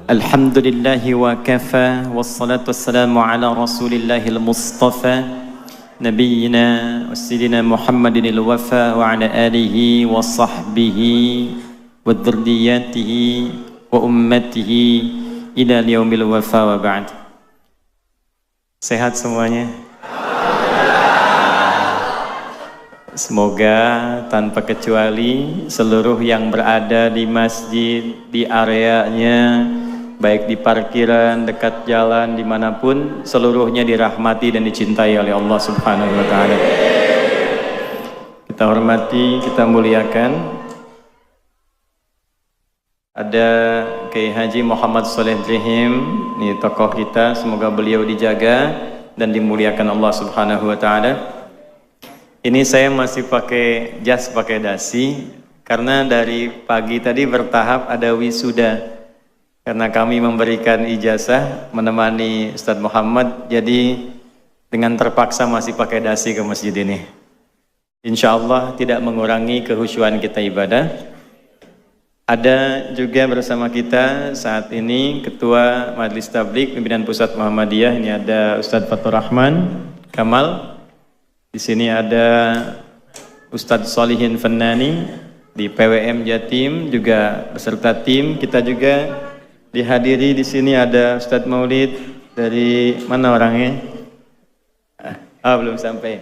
Alhamdulillahi wa kafa wassalatu wassalamu ala rasulillahil mustafa nabiyyina wa sayyidina Muhammadinil wafa wa ala alihi wa sahbihi wa dzurriyyatihi wa ummatihi ila yaumil wafa wa ba'd. Sehat semuanya? Semoga tanpa kecuali seluruh yang berada di masjid, di areanya, baik di parkiran, dekat jalan, dimanapun, seluruhnya dirahmati dan dicintai oleh Allah Subhanahu wa Ta'ala. Kita hormati, kita muliakan. Ada Kiai Haji Muhammad Shaleh Drihim, ini tokoh kita, semoga beliau dijaga dan dimuliakan Allah Subhanahu wa Ta'ala. Ini saya masih pakai jas, pakai dasi, karena dari pagi tadi bertahap ada wisuda. Karena kami memberikan ijazah menemani Ustadz Muhammad, jadi dengan terpaksa masih pakai dasi ke masjid ini. Insya Allah tidak mengurangi kehusyuan kita ibadah. Ada juga bersama kita saat ini Ketua Majelis Tabligh Pimpinan Pusat Muhammadiyah. Ini ada Ustadz Fatur Rahman Kamal. Di sini ada Ustadz Solihin Fannani di PWM Jatim juga beserta tim. Kita juga dihadiri di sini ada Ustadz Maulid dari mana orangnya? Belum sampai.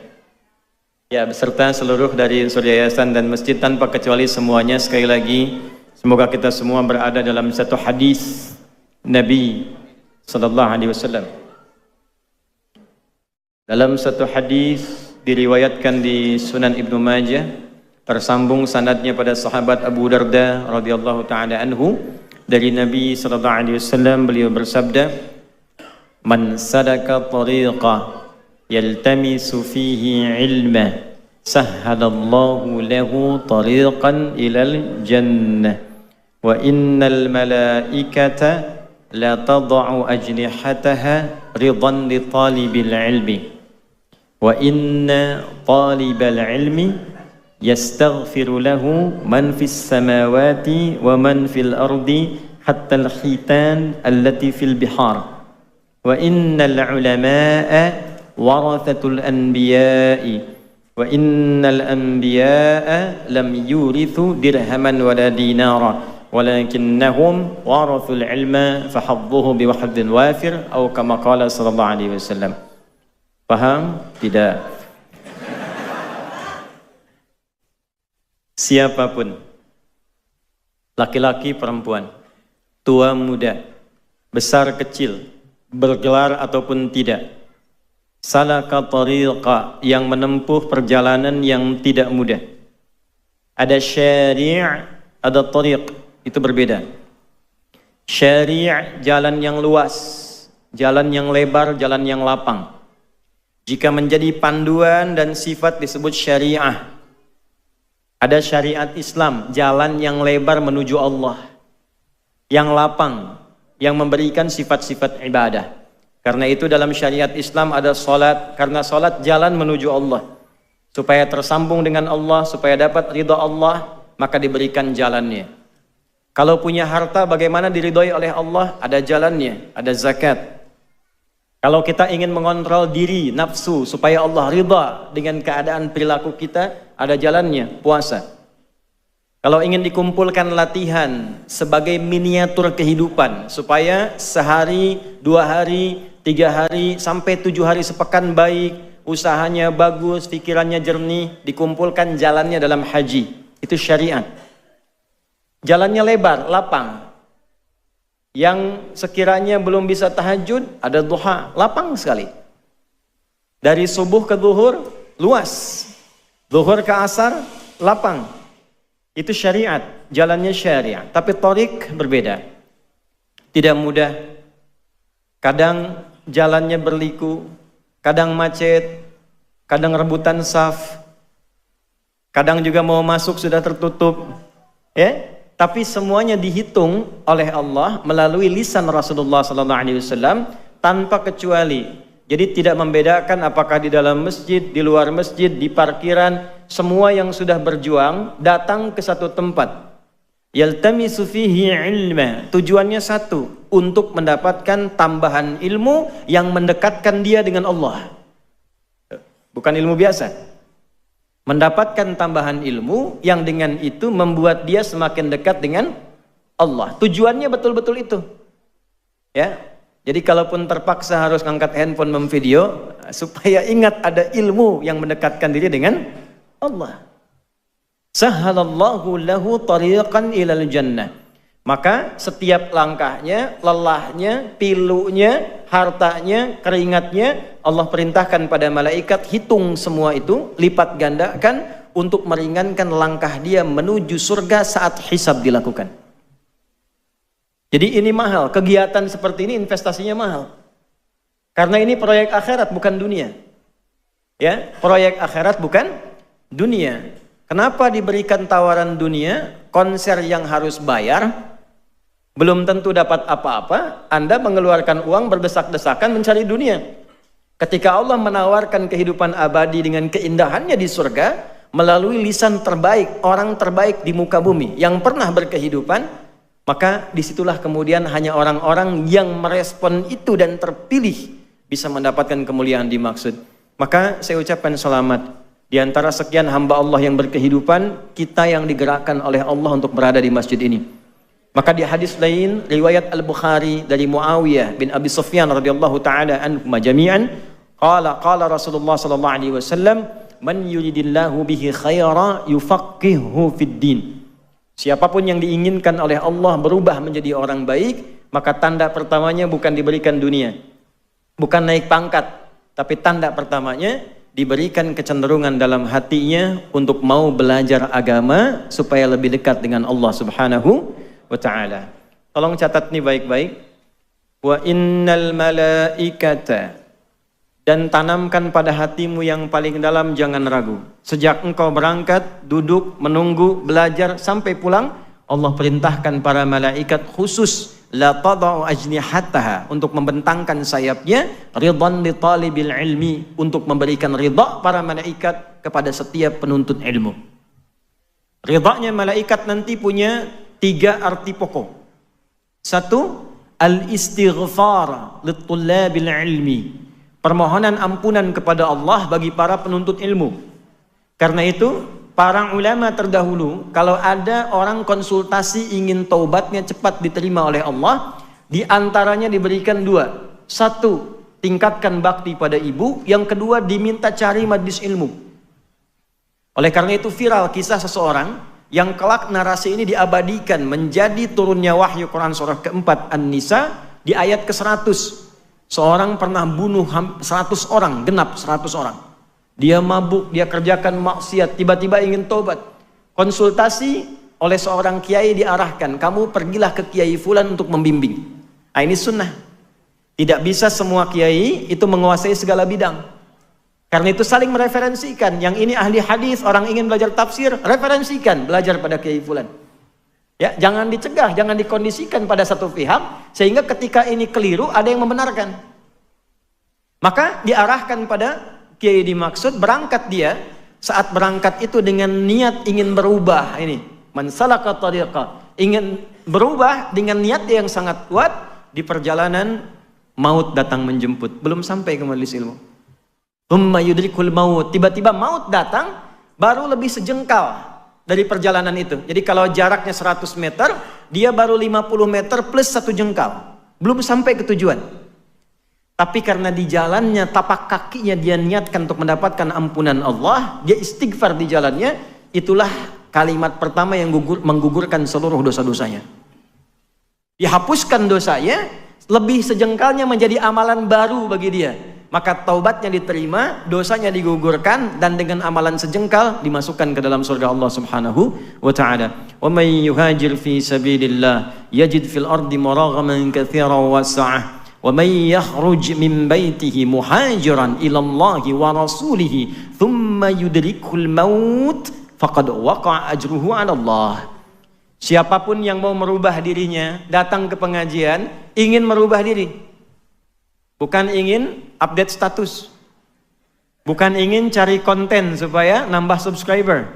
Ya, beserta seluruh dari unsur yayasan dan masjid tanpa kecuali semuanya. Sekali lagi, semoga kita semua berada dalam satu hadis Nabi sallallahu alaihi wasallam. Dalam satu hadis diriwayatkan di Sunan Ibnu Majah, tersambung sanadnya pada sahabat Abu Darda radhiyallahu taala anhu. Dari Nabi sallallahu alaihi wasallam beliau bersabda, "Man sadaka tariqa yaltamisu fihi ilma, sahhalallahu lahu tariqan ilal jannah, wa innal malaikata la tad'u ajnihataha ridan li talibil ilmi, wa inna talibal ilmi yastaghfiru lahu man fis samawati wa man fil ardi hatta al-khitan allati fil bihar, wa innal ulama'a warathatul anbiya'i, wa innal anbiya'a lam yurithu dirhaman wala dinara walakinnahum warathul ilma fahadduhu biwahadin wafir atau kama qala sallallahu alaihi wasallam." Paham? Tidak? Siapapun, laki-laki perempuan, tua muda, besar kecil, bergelar ataupun tidak, salaka tariqa, yang menempuh perjalanan yang tidak mudah. Ada syari', ada tariq, itu berbeda. Syari' jalan yang luas, jalan yang lebar, jalan yang lapang. Jika menjadi panduan dan sifat disebut syariah. Ada syariat Islam, jalan yang lebar menuju Allah, yang lapang, yang memberikan sifat-sifat ibadah. Karena itu dalam syariat Islam ada salat, karena salat jalan menuju Allah. Supaya tersambung dengan Allah, supaya dapat ridha Allah, maka diberikan jalannya. Kalau punya harta, bagaimana diridhoi oleh Allah? Ada jalannya, ada zakat. Kalau kita ingin mengontrol diri, nafsu, supaya Allah ridha dengan keadaan perilaku kita, ada jalannya, puasa. Kalau ingin dikumpulkan latihan sebagai miniatur kehidupan, supaya sehari, 2 hari, 3 hari, sampai 7 hari sepekan baik, usahanya bagus, pikirannya jernih, dikumpulkan jalannya dalam haji. Itu syariat. Jalannya lebar, lapang. Yang sekiranya belum bisa tahajud, ada duha, lapang sekali. Dari subuh ke zuhur, luas. Zuhur ke asar, lapang. Itu syariat, jalannya syariat. Tapi tariq berbeda. Tidak mudah. Kadang jalannya berliku, kadang macet, kadang rebutan saf. Kadang juga mau masuk sudah tertutup. Ya? Tapi semuanya dihitung oleh Allah melalui lisan Rasulullah SAW tanpa kecuali. Jadi tidak membedakan apakah di dalam masjid, di luar masjid, di parkiran, semua yang sudah berjuang datang ke satu tempat Yaltamisu fihi ilma. Tujuannya satu, untuk mendapatkan tambahan ilmu yang mendekatkan dia dengan Allah. Bukan ilmu biasa. Mendapatkan tambahan ilmu yang dengan itu membuat dia semakin dekat dengan Allah. Tujuannya betul-betul itu. Ya. Jadi kalaupun terpaksa harus ngangkat handphone memvideo, supaya ingat ada ilmu yang mendekatkan diri dengan Allah. Sahalallahu lahu tariqan ilal jannah. Maka setiap langkahnya, lelahnya, pilunya, hartanya, keringatnya, Allah perintahkan pada malaikat, hitung semua itu, lipat gandakan untuk meringankan langkah dia menuju surga saat hisab dilakukan. Jadi ini mahal, kegiatan seperti ini investasinya mahal. Karena ini proyek akhirat bukan dunia. Ya, proyek akhirat bukan dunia. Kenapa diberikan tawaran dunia, konser yang harus bayar, belum tentu dapat apa-apa, Anda mengeluarkan uang berdesak-desakan mencari dunia. Ketika Allah menawarkan kehidupan abadi dengan keindahannya di surga, melalui lisan terbaik, orang terbaik di muka bumi, yang pernah berkehidupan, maka disitulah kemudian hanya orang-orang yang merespon itu dan terpilih, bisa mendapatkan kemuliaan dimaksud. Maka saya ucapkan selamat. Di antara sekian hamba Allah yang berkehidupan, kita yang digerakkan oleh Allah untuk berada di masjid ini. Maka di hadis lain, riwayat Al-Bukhari dari Muawiyah bin Abi Sufyan radhiyallahu taala anhum jami'an, qala Rasulullah sallallahu alaihi wasallam, man yuridillahu bihi khaira yufaqihuhu fid din. Siapapun yang diinginkan oleh Allah berubah menjadi orang baik, maka tanda pertamanya bukan diberikan dunia, bukan naik pangkat, tapi tanda pertamanya diberikan kecenderungan dalam hatinya untuk mau belajar agama supaya lebih dekat dengan Allah Subhanahu wa ta'ala. Tolong catat nih baik-baik. Wa innal malaikata, dan tanamkan pada hatimu yang paling dalam, jangan ragu. Sejak engkau berangkat, duduk, menunggu, belajar sampai pulang, Allah perintahkan para malaikat khusus la tadau ajnihataha, untuk membentangkan sayapnya, ridhan li talibil ilmi, untuk memberikan ridha para malaikat kepada setiap penuntut ilmu. Ridhanya malaikat nanti punya 3 arti pokok. 1, al-istighfar li tullabil ilmi, permohonan ampunan kepada Allah bagi para penuntut ilmu. Karena itu para ulama terdahulu, kalau ada orang konsultasi ingin taubatnya cepat diterima oleh Allah, di antaranya diberikan 2. 1, tingkatkan bakti pada ibu. Yang kedua, diminta cari majlis ilmu. Oleh karena itu viral kisah seseorang yang kelak narasi ini diabadikan menjadi turunnya wahyu Quran surah keempat An-Nisa di ayat ke-100. Seorang pernah bunuh 100 orang, genap 100 orang. Dia mabuk, dia kerjakan maksiat, tiba-tiba ingin tobat. Konsultasi oleh seorang kiai diarahkan, kamu pergilah ke kiai fulan untuk membimbing. Nah, ini sunnah. Tidak bisa semua kiai itu menguasai segala bidang. Karena itu saling mereferensikan. Yang ini ahli hadis, orang ingin belajar tafsir, referensikan, belajar pada kiai fulan. Ya, jangan dicegah, jangan dikondisikan pada satu pihak, sehingga ketika ini keliru ada yang membenarkan. Maka diarahkan pada kiai dimaksud, berangkat dia, saat berangkat itu dengan niat ingin berubah, ini man salaka tariqa, ingin berubah dengan niat yang sangat kuat, di perjalanan maut datang menjemput, belum sampai ke majelis ilmu. Thumma yudrikul maut, tiba-tiba maut datang, baru lebih sejengkal dari perjalanan itu. Jadi kalau jaraknya 100 meter, dia baru 50 meter plus 1 jengkal, belum sampai ke tujuan. Tapi karena di jalannya, tapak kakinya dia niatkan untuk mendapatkan ampunan Allah, dia istighfar di jalannya, itulah kalimat pertama yang menggugurkan seluruh dosa-dosanya. Dihapuskan dosanya, lebih sejengkalnya menjadi amalan baru bagi dia. Maka taubatnya diterima, dosanya digugurkan, dan dengan amalan sejengkal dimasukkan ke dalam surga Allah Subhanahu wa ta'ala. Wa may yuhajir fi sabilillah yajid fil ardi maraghaman katsiran wa sa'ah. Wa may yakhruj min baitihi muhajiran ila Allah wa rasulih thumma yudrikul maut faqad waqa'a ajruhu 'ala Allah. Siapapun yang mau merubah dirinya, datang ke pengajian ingin merubah diri, bukan ingin update status, bukan ingin cari konten supaya nambah subscriber,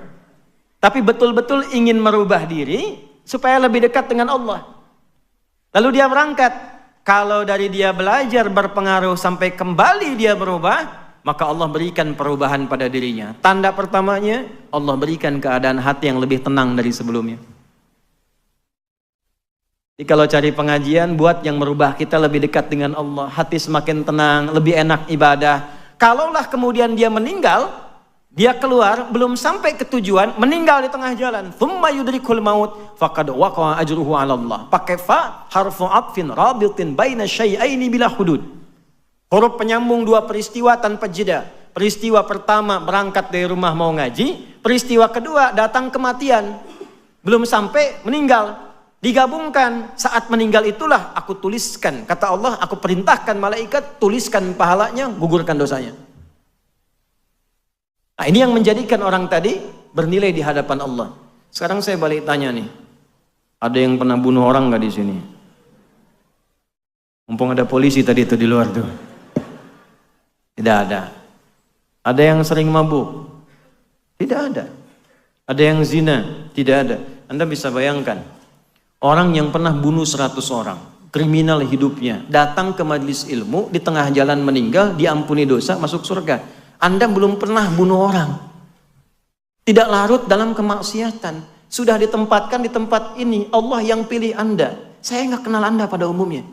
tapi betul-betul ingin merubah diri, supaya lebih dekat dengan Allah. Lalu dia berangkat. Kalau dari dia belajar berpengaruh sampai kembali dia berubah, maka Allah berikan perubahan pada dirinya. Tanda pertamanya, Allah berikan keadaan hati yang lebih tenang dari sebelumnya. Jadi kalau cari pengajian, buat yang merubah kita lebih dekat dengan Allah. Hati semakin tenang, lebih enak ibadah. Kalaulah kemudian dia meninggal, dia keluar, belum sampai ke tujuan, meninggal di tengah jalan. Thumma yudrikul maut, faqad waqa'a ajruhu 'ala Allah. Pakai fa, harfu atfin rabitin baina syai'aini bila hudud. Huruf penyambung dua peristiwa tanpa jeda. Peristiwa pertama berangkat dari rumah mau ngaji, peristiwa kedua datang kematian. Belum sampai meninggal. Digabungkan, saat meninggal itulah aku tuliskan, kata Allah, aku perintahkan malaikat tuliskan pahalanya, gugurkan dosanya. Nah, ini yang menjadikan orang tadi bernilai di hadapan Allah. Sekarang saya balik tanya nih, ada yang pernah bunuh orang nggak di sini? Mumpung ada polisi tadi itu di luar tuh. Tidak ada. Ada yang sering mabuk? Tidak ada. Ada yang zina? Tidak ada. Anda bisa bayangkan. Orang yang pernah bunuh 100 orang, kriminal hidupnya, datang ke majelis ilmu, di tengah jalan meninggal, diampuni dosa, masuk surga. Anda belum pernah bunuh orang. Tidak larut dalam kemaksiatan. Sudah ditempatkan di tempat ini, Allah yang pilih Anda. Saya nggak kenal Anda pada umumnya.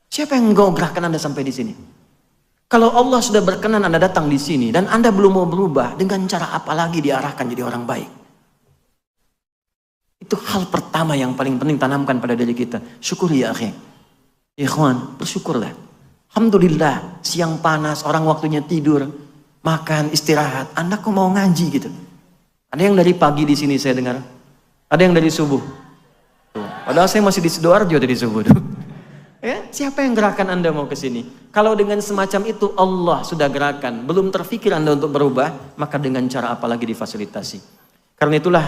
Siapa yang menggerakkan Anda sampai di sini? Kalau Allah sudah berkenan Anda datang di sini, dan Anda belum mau berubah, dengan cara apa lagi diarahkan jadi orang baik? Itu hal pertama yang paling penting tanamkan pada diri kita. Syukuri ya akhi. Ikhwan, bersyukurlah. Alhamdulillah, siang panas, orang waktunya tidur, makan, istirahat. Anda kok mau ngaji gitu? Ada yang dari pagi di sini saya dengar. Ada yang dari subuh. Tuh. Padahal saya masih di Sidoarjo dari subuh. Ya, siapa yang gerakan Anda mau ke sini? Kalau dengan semacam itu Allah sudah gerakan, belum terfikir Anda untuk berubah, maka dengan cara apa lagi difasilitasi? Karena itulah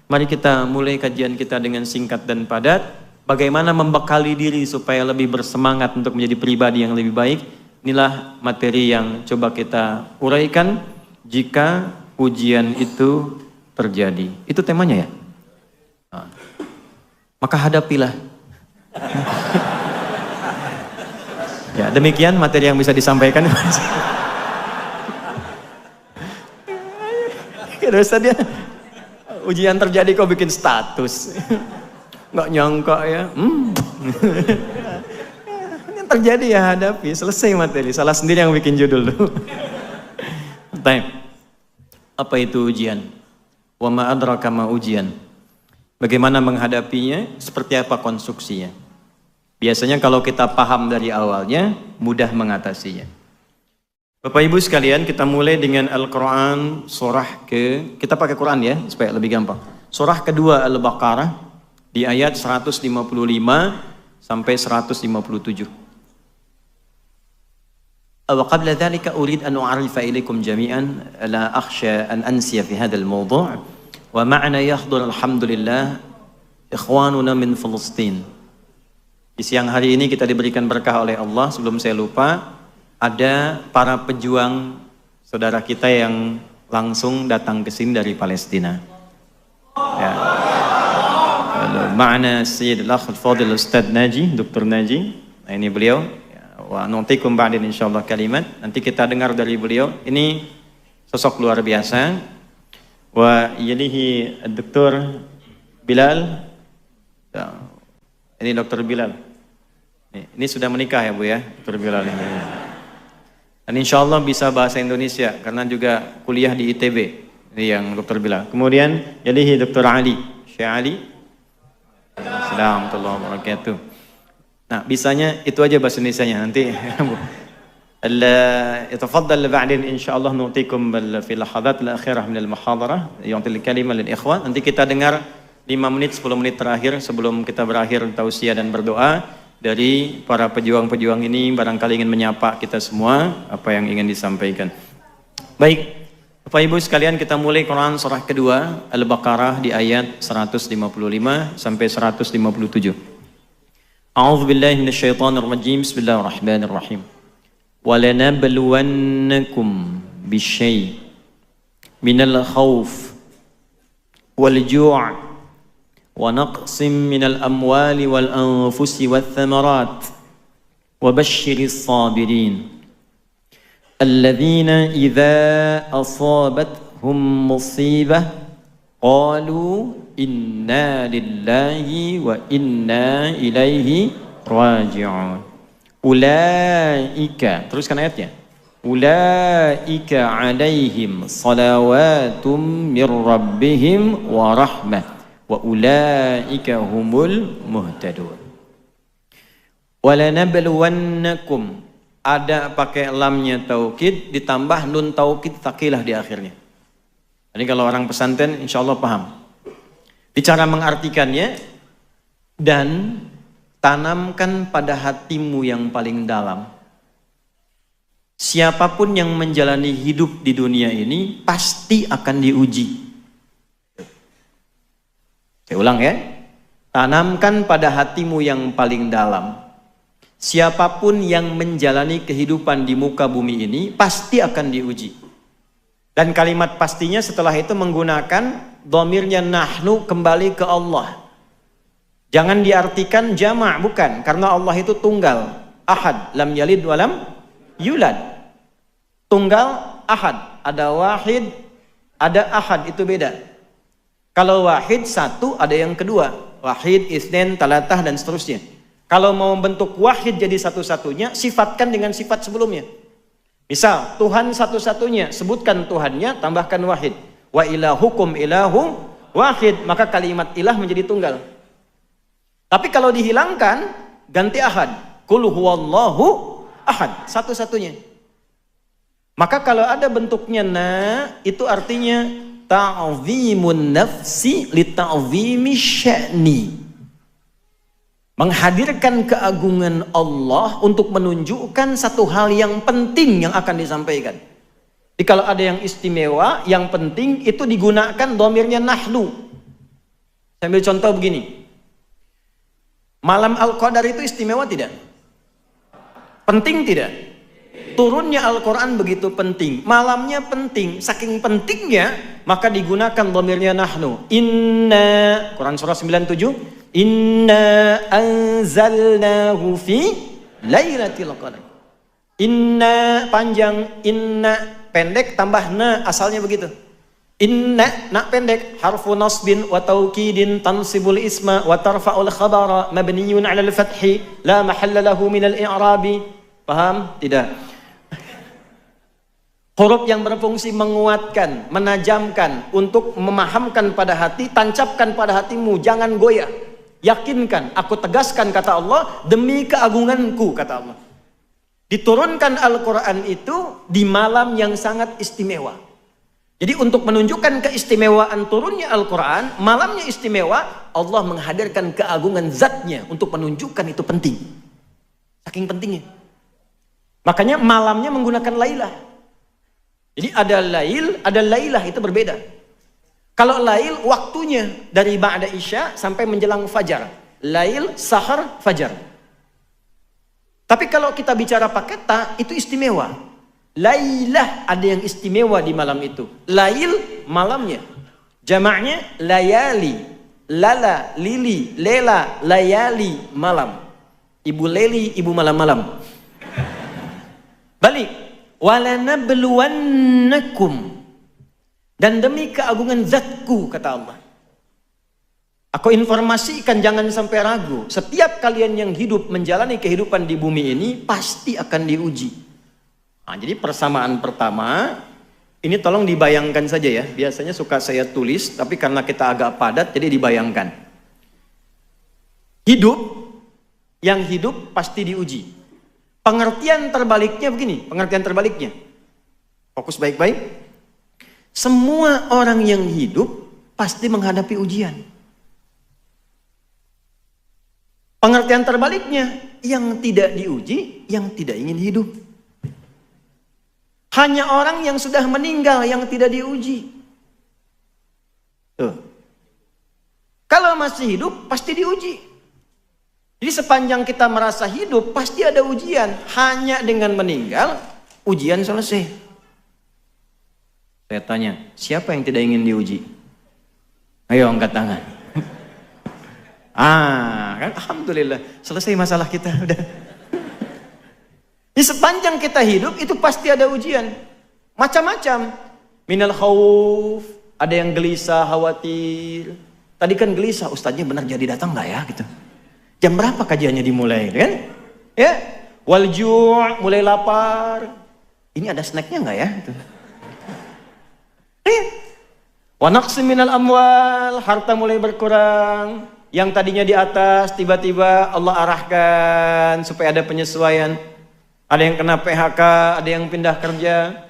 mari kita mulai kajian kita dengan singkat dan padat. Bagaimana membekali diri supaya lebih bersemangat untuk menjadi pribadi yang lebih baik. Inilah materi yang coba kita uraikan jika ujian itu terjadi. Itu temanya ya? Nah, maka hadapilah. Ya, demikian materi yang bisa disampaikan. Terus dia ujian terjadi kok bikin status. Nggak nyangka ya. Yang terjadi ya hadapi. Selesai materi. Salah sendiri yang bikin judul tuh. Apa itu ujian? Wa ma adraka ma ujian. Bagaimana menghadapinya? Seperti apa konstruksinya? Biasanya kalau kita paham dari awalnya, mudah mengatasinya. Bapak Ibu sekalian, kita mulai dengan Al-Quran surah kita pakai Quran ya, supaya lebih gampang. Surah kedua Al-Baqarah, di ayat 155 sampai 157. Wa qabla dhalika urid an u'arifa ilaikum jami'an, la akhsha an ansiya fi hadha al-mawdu' wa ma'ana yahdur alhamdulillah ikhwanuna min Filistin. Di siang hari ini kita diberikan berkah oleh Allah. Sebelum saya lupa, ada para pejuang saudara kita yang langsung datang ke sini dari Palestina. Ya. Ma'ana Sayyid al-Akh al-Fadil Ustaz Naji, Dr. Naji. Nah, ini beliau. Wa nuntikum ba'din insyaallah kalimat. Nanti kita dengar dari beliau. Ini sosok luar biasa. Wa yalihi Dr. Bilal. Ya. Ini Dr. Bilal. Ini sudah menikah ya Bu ya, Dr. Bilal ini. Dan insya Allah bisa bahasa Indonesia karena juga kuliah di ITB. Ini yang Dr. Bilal. Kemudian jadi Dr. Ali, Syekh Ali. Assalamualaikum warahmatullahi wabarakatuh. Nah, bisanya itu aja bahasa Indonesianya nanti. يتفضل بعدين إن شاء الله نعطيكم في اللحظات الأخيرة من المحاضرة يعطي الكلمة للإخوان. Nanti kita dengar 5 menit 10 menit terakhir sebelum kita berakhir tausiah dan berdoa dari para pejuang-pejuang ini, barangkali ingin menyapa kita semua apa yang ingin disampaikan. Baik, Bapak Ibu sekalian, kita mulai Quran surah kedua Al-Baqarah di ayat 155 sampai 157. A'udzu billahi minasyaitonir rajim. Bismillahirrahmanirrahim. Wa lanabluwannakum bisyai' minal khauf wal ju' ونقص من الأموال والأنفس والثمرات وبشر الصابرين الذين إذا أصابتهم مصيبة قالوا إنا لله وإنا إليه راجعون أولئك teruskan ayatnya أولئك عليهم صلوات من ربهم ورحمة وأولئك هم المهتدون وَلَنَبْلُوَنَّكُمْ ada pakai lamnya taukid ditambah nun taukid tsaqilah di akhirnya. Jadi kalau orang pesantren insya Allah paham. Bicara mengartikannya, dan tanamkan pada hatimu yang paling dalam. Siapapun yang menjalani hidup di dunia ini pasti akan diuji. Saya ulang ya. Tanamkan pada hatimu yang paling dalam. Siapapun yang menjalani kehidupan di muka bumi ini pasti akan diuji. Dan kalimat pastinya setelah itu menggunakan dhamirnya nahnu kembali ke Allah. Jangan diartikan jama', bukan, karena Allah itu tunggal, ahad, lam yalid walam yulad. Tunggal, ahad, ada wahid, ada ahad, itu beda. Kalau wahid satu, ada yang kedua, wahid, isnin, talatah dan seterusnya. Kalau mau membentuk wahid jadi satu-satunya, sifatkan dengan sifat sebelumnya. Misal, Tuhan satu-satunya, sebutkan Tuhannya, tambahkan wahid. Wa ilahukum ilahu wahid, maka kalimat ilah menjadi tunggal. Tapi kalau dihilangkan, ganti ahad. Qul huwallahu ahad, satu-satunya. Maka kalau ada bentuknya na, itu artinya ta'zimun nafsi li ta'zimi sya'ni. Menghadirkan keagungan Allah untuk menunjukkan satu hal yang penting yang akan disampaikan. Jadi kalau ada yang istimewa, yang penting itu digunakan dhamirnya nahnu. Saya ambil contoh begini. Malam Al-Qadar itu istimewa tidak? Penting tidak? Turunnya Al-Quran begitu penting. Malamnya penting. Saking pentingnya, maka digunakan dhamirnya nahnu. Inna, Quran surah 97. Inna anzalnahu fi lailatul qadar. Inna panjang, inna pendek tambah na, asalnya begitu. Inna na pendek, harfu nasbin wa taukidin tansibul isma wa tarfa'ul khabara mabniyun 'ala al-fathi la mahalla lahu min al-i'rabi. Paham? Tidak. Huruf yang berfungsi menguatkan, menajamkan, untuk memahamkan pada hati, tancapkan pada hatimu, jangan goyah. Yakinkan, aku tegaskan kata Allah, demi keagunganku kata Allah. Diturunkan Al-Quran itu di malam yang sangat istimewa. Jadi untuk menunjukkan keistimewaan turunnya Al-Quran, malamnya istimewa, Allah menghadirkan keagungan zatnya untuk menunjukkan itu penting. Saking pentingnya. Makanya malamnya menggunakan lailah. Jadi ada lail, ada lailah, itu berbeda. Kalau lail waktunya dari ba'da isya sampai menjelang fajar. Lail, sahar, fajar. Tapi kalau kita bicara pakai ta, itu istimewa. Lailah, ada yang istimewa di malam itu. Lail, malamnya. Jamaknya layali. Lala, lili, lela, layali, malam. Ibu leli, ibu malam-malam. Balik. Walanabluwannakum, dan demi keagungan zatku kata Allah, aku informasikan, jangan sampai ragu, setiap kalian yang hidup menjalani kehidupan di bumi ini pasti akan diuji. Nah, jadi persamaan pertama ini tolong dibayangkan saja ya, biasanya suka saya tulis tapi karena kita agak padat jadi dibayangkan. Yang hidup pasti diuji. Pengertian terbaliknya begini, pengertian terbaliknya. Fokus baik-baik. Semua orang yang hidup pasti menghadapi ujian. Pengertian terbaliknya, yang tidak diuji, yang tidak ingin hidup. Hanya orang yang sudah meninggal yang tidak diuji. Tuh. Kalau masih hidup, pasti diuji. Jadi sepanjang kita merasa hidup, pasti ada ujian. Hanya dengan meninggal, ujian selesai. Saya tanya, siapa yang tidak ingin diuji? Ayo angkat tangan. Kan alhamdulillah selesai masalah kita udah. Di sepanjang kita hidup itu pasti ada ujian. Macam-macam. Minal khauf, ada yang gelisah, khawatir. Tadi kan gelisah, ustadznya benar jadi datang nggak ya gitu. Jam berapa kajiannya dimulai kan? Ya. Wal ju', mulai lapar. Ini ada snacknya nggak ya gitu. Wa naqsim minal amwal, harta mulai berkurang. Yang tadinya di atas tiba-tiba Allah arahkan supaya ada penyesuaian. Ada yang kena PHK, ada yang pindah kerja.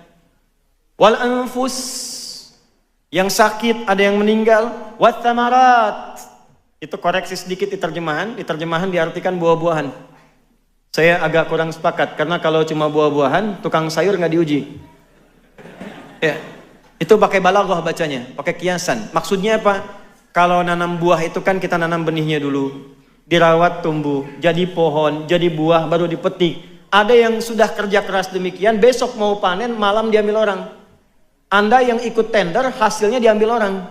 Wal anfus, yang sakit, ada yang meninggal. Wat thamarat, itu koreksi sedikit di terjemahan. Di terjemahan diartikan buah-buahan. Saya agak kurang sepakat karena kalau cuma buah-buahan, tukang sayur nggak diuji. Ya, itu pakai balaghah bacanya, pakai kiasan. Maksudnya apa? Kalau nanam buah itu kan kita nanam benihnya dulu, dirawat tumbuh, jadi pohon, jadi buah, baru dipetik. Ada yang sudah kerja keras demikian, besok mau panen, malam diambil orang. Anda yang ikut tender, hasilnya diambil orang.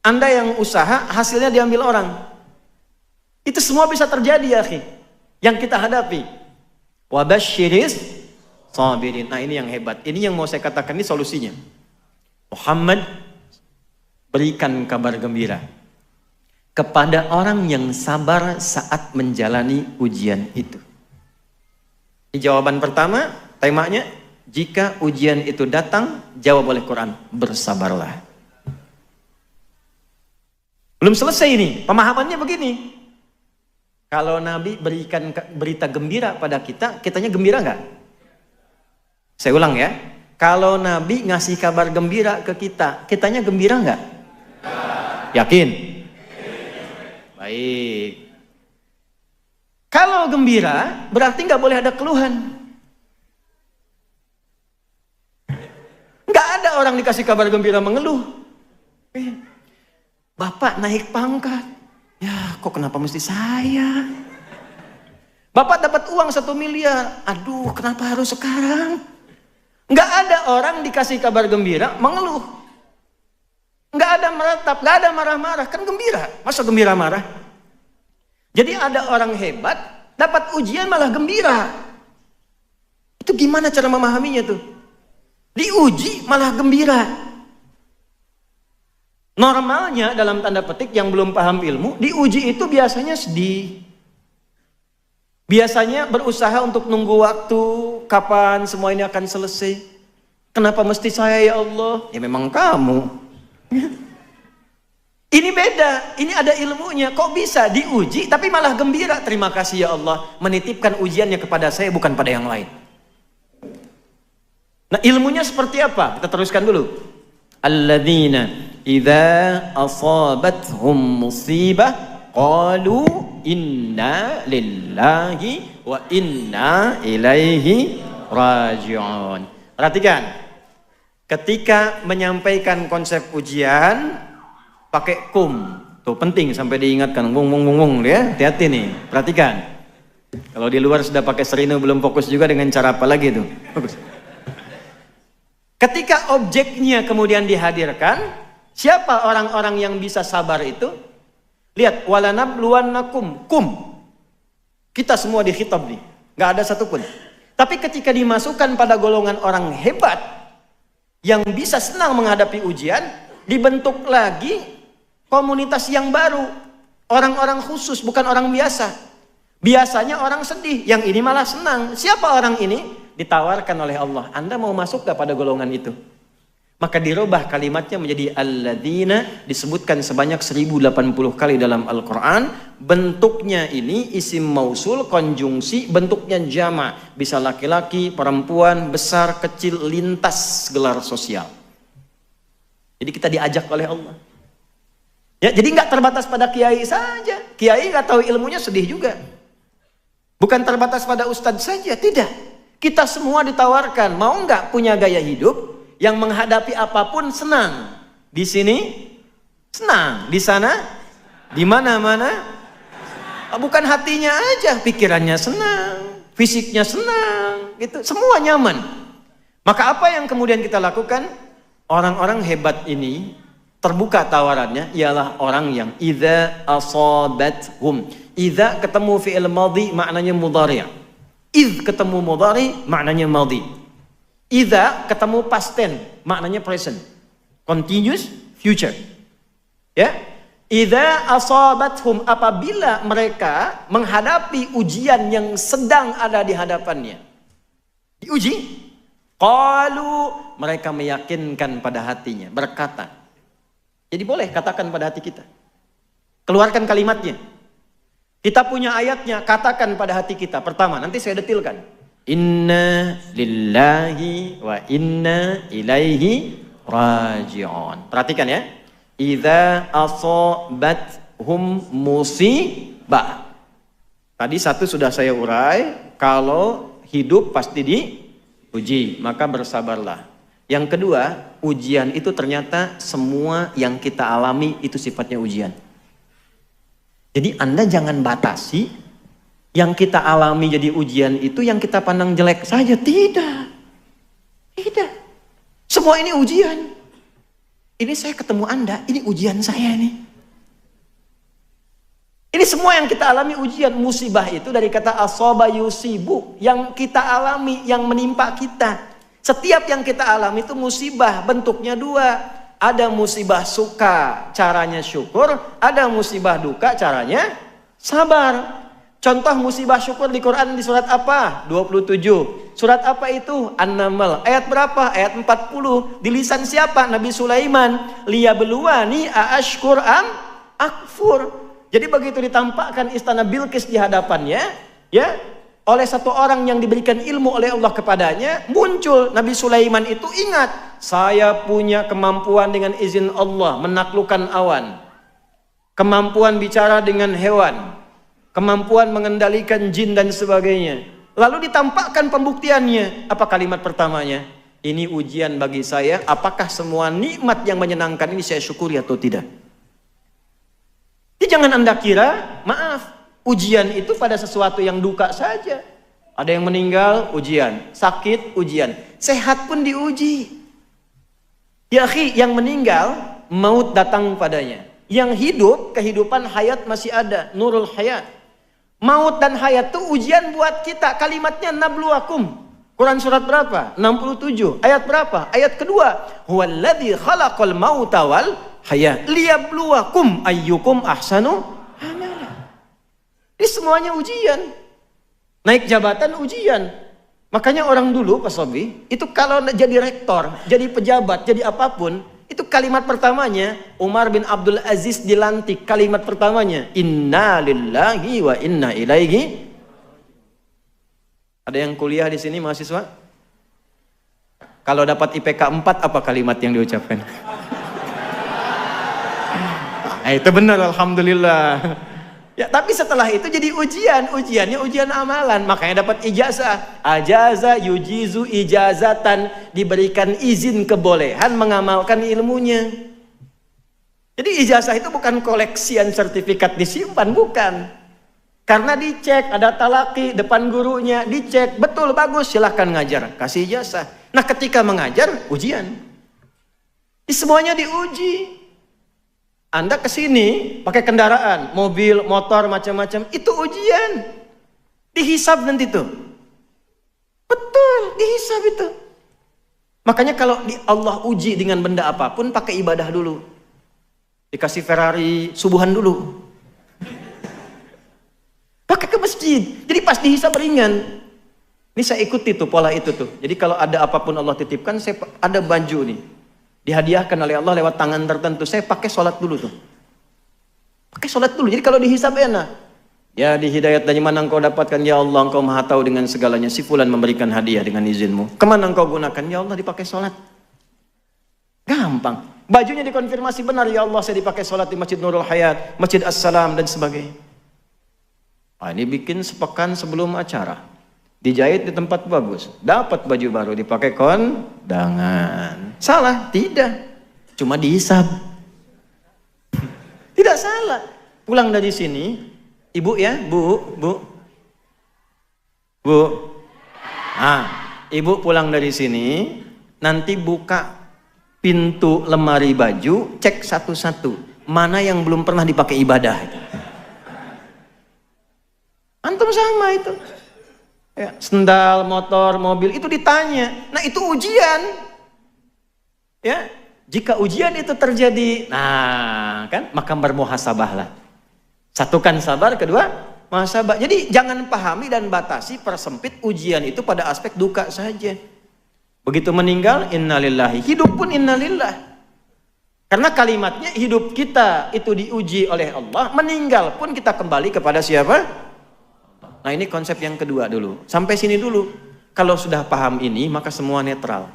Anda yang usaha, hasilnya diambil orang. Itu semua bisa terjadi ya akhi. Yang kita hadapi. Wabasyiris sabirin. Nah ini yang hebat. Ini yang mau saya katakan, ini solusinya. Muhammad, berikan kabar gembira kepada orang yang sabar saat menjalani ujian itu. Di jawaban pertama, temanya, jika ujian itu datang, jawab oleh Quran, bersabarlah. Belum selesai ini, pemahamannya begini. Kalau Nabi berikan berita gembira pada kita, kitanya gembira nggak? Saya ulang ya. Kalau Nabi ngasih kabar gembira ke kita, kitanya gembira nggak? Yakin? Baik. Kalau gembira, berarti nggak boleh ada keluhan. Nggak ada orang dikasih kabar gembira mengeluh. Bapak naik pangkat. Ya, kok kenapa mesti saya? Bapak dapat uang 1 miliar. Aduh, kenapa harus sekarang? Nggak ada orang dikasih kabar gembira mengeluh. Nggak ada meratap, nggak ada marah-marah. Kan gembira. Masa gembira marah? Jadi ada orang hebat, dapat ujian malah gembira. Itu gimana cara memahaminya tuh? Diuji malah gembira. Normalnya dalam tanda petik yang belum paham ilmu, diuji itu biasanya sedih. Biasanya berusaha untuk nunggu waktu, kapan semua ini akan selesai. Kenapa mesti saya ya Allah? Ya memang kamu. Ini beda, ini ada ilmunya. Kok bisa diuji tapi malah gembira? Terima kasih ya Allah, menitipkan ujiannya kepada saya bukan pada yang lain. Nah ilmunya seperti apa? Kita teruskan dulu. Alladzina idza asabathum musibah qalu inna lillahi wa inna ilaihi raji'un. Perhatikan, ketika menyampaikan konsep ujian pakai kum, tuh penting sampai diingatkan, wung ya, hati-hati nih, perhatikan. Kalau di luar sudah pakai serino belum fokus juga dengan cara apa lagi tuh? Fokus. Ketika objeknya kemudian dihadirkan, siapa orang-orang yang bisa sabar itu? Lihat, walanabluwannakum, kum. Kita semua dikhitab nih, nggak ada satupun. Tapi ketika dimasukkan pada golongan orang hebat yang bisa senang menghadapi ujian, dibentuk lagi komunitas yang baru, orang-orang khusus, bukan orang biasa. Biasanya orang sedih, yang ini malah senang. Siapa orang ini? Ditawarkan oleh Allah. Anda mau masuk gak pada golongan itu? Maka dirubah kalimatnya menjadi alladzina, disebutkan sebanyak 1080 kali dalam Al-Quran. Bentuknya ini isim mausul, konjungsi, bentuknya jama. Bisa laki-laki, perempuan, besar, kecil, lintas gelar sosial. Jadi kita diajak oleh Allah. Ya, jadi nggak terbatas pada kiai saja. Kiai nggak tahu ilmunya sedih juga. Bukan terbatas pada ustadz saja, tidak. Kita semua ditawarkan, mau nggak punya gaya hidup yang menghadapi apapun senang. Di sini senang, di sana, di mana-mana. Bukan hatinya aja, pikirannya senang, fisiknya senang, gitu. Semua nyaman. Maka apa yang kemudian kita lakukan? Orang-orang hebat ini terbuka tawarannya ialah orang yang idza asabathum. Idza ketemu fi'il madhi maknanya mudhari'. Idz ketemu mudhari maknanya madhi. Idza ketemu past tense maknanya present. Continuous future. Ya. Idza asabathum, apabila mereka menghadapi ujian yang sedang ada di hadapannya. Diuji. Qalu, mereka meyakinkan pada hatinya, berkata. Jadi boleh katakan pada hati kita. Keluarkan kalimatnya. Kita punya ayatnya, katakan pada hati kita. Pertama, nanti saya detilkan. Inna lillahi wa inna ilaihi raji'un. Perhatikan ya. Idza asabathum musibah. Tadi satu sudah saya urai, kalau hidup pasti diuji, maka bersabarlah. Yang kedua, ujian itu ternyata semua yang kita alami itu sifatnya ujian. Jadi Anda jangan batasi yang kita alami jadi ujian itu yang kita pandang jelek saja. Tidak. Tidak. Semua ini ujian. Ini saya ketemu Anda, ini ujian saya nih. Ini semua yang kita alami ujian. Musibah itu dari kata asaba yusibu, yang kita alami, yang menimpa kita. Setiap yang kita alami itu musibah, bentuknya dua. Ada musibah suka, caranya syukur. Ada musibah duka, caranya sabar. Contoh musibah syukur di Quran di surat apa? 27. Surat apa itu? An-Naml. Ayat berapa? Ayat 40. Di lisan siapa? Nabi Sulaiman. Liyabluwani aashkur am akfur. Jadi begitu ditampakkan istana Bilqis di hadapannya, ya, oleh satu orang yang diberikan ilmu oleh Allah kepadanya, muncul Nabi Sulaiman itu ingat, saya punya kemampuan dengan izin Allah menaklukkan awan. Kemampuan bicara dengan hewan. Kemampuan mengendalikan jin dan sebagainya. Lalu ditampakkan pembuktiannya. Apa kalimat pertamanya? Ini ujian bagi saya. Apakah semua nikmat yang menyenangkan ini saya syukuri atau tidak? Jadi jangan Anda kira, maaf, ujian itu pada sesuatu yang duka saja. Ada yang meninggal, ujian. Sakit, ujian. Sehat pun diuji. Ya akhi, yang meninggal, maut datang padanya. Yang hidup, kehidupan hayat masih ada. Nurul hayat. Maut dan hayat itu ujian buat kita. Kalimatnya nabluwakum. Quran surat berapa? 67. Ayat berapa? Ayat kedua. Huwallazi khalaqal mauta wal hayat liyabluwakum ayyukum ahsanu amala. Ini semuanya ujian. Naik jabatan ujian. Makanya orang dulu Pak Sobi, itu kalau jadi rektor, jadi pejabat, jadi apapun, itu kalimat pertamanya, Umar bin Abdul Aziz dilantik, kalimat pertamanya, inna lillahi wa inna ilaihi. Ada yang kuliah di sini mahasiswa? Kalau dapat IPK 4, apa kalimat yang diucapkan? Nah, itu benar, alhamdulillah. Ya, tapi setelah itu jadi ujian, ujiannya ujian amalan, makanya dapat ijazah. Ajaza yujizu ijazatan, diberikan izin kebolehan mengamalkan ilmunya. Jadi ijazah itu bukan koleksian sertifikat disimpan, bukan. Karena dicek, ada talaki depan gurunya, dicek, betul bagus, silahkan ngajar, kasih ijazah. Nah, ketika mengajar, ujian. Ini semuanya diuji. Anda kesini pakai kendaraan, mobil, motor, macam-macam, itu ujian. Dihisab nanti tuh. Betul, dihisab itu. Makanya kalau Allah uji dengan benda apapun, pakai ibadah dulu. Dikasih Ferrari, subuhan dulu. Pakai ke masjid. Jadi pas dihisab ringan. Ini saya ikuti tuh pola itu tuh. Jadi kalau ada apapun Allah titipkan, saya ada baju nih. Dihadiahkan oleh Allah lewat tangan tertentu. Saya pakai sholat dulu tuh. Pakai sholat dulu. Jadi kalau dihisab enak. Ya, di hidayat dari mana engkau dapatkan? Ya Allah, engkau maha tahu dengan segalanya. Si fulan memberikan hadiah dengan izinmu. Kemana engkau gunakan? Ya Allah, dipakai sholat. Gampang. Bajunya dikonfirmasi benar. Ya Allah, saya dipakai sholat di Masjid Nurul Hayat, Masjid As-Salam dan sebagainya. Nah, ini bikin sepekan sebelum acara. Dijahit di tempat bagus, dapat baju baru, dipakai kondangan. Salah? Tidak. Cuma dihisab. Tidak salah. Pulang dari sini, ibu ya, bu. Nah, ibu pulang dari sini, nanti buka pintu lemari baju, cek satu-satu. Mana yang belum pernah dipakai ibadah. Antum sama itu. Ya, sendal, motor, mobil itu ditanya. Nah itu ujian. Ya, jika ujian itu terjadi, nah kan maka bermuhasabahlah. Satukan sabar, kedua muhasabah. Jadi jangan pahami dan batasi persempit ujian itu pada aspek duka saja. Begitu meninggal, innalillahi. Hidup pun innalillah. Karena kalimatnya hidup kita itu diuji oleh Allah, meninggal pun kita kembali kepada siapa? Nah ini konsep yang kedua dulu. Sampai sini dulu. Kalau sudah paham ini, maka semua netral.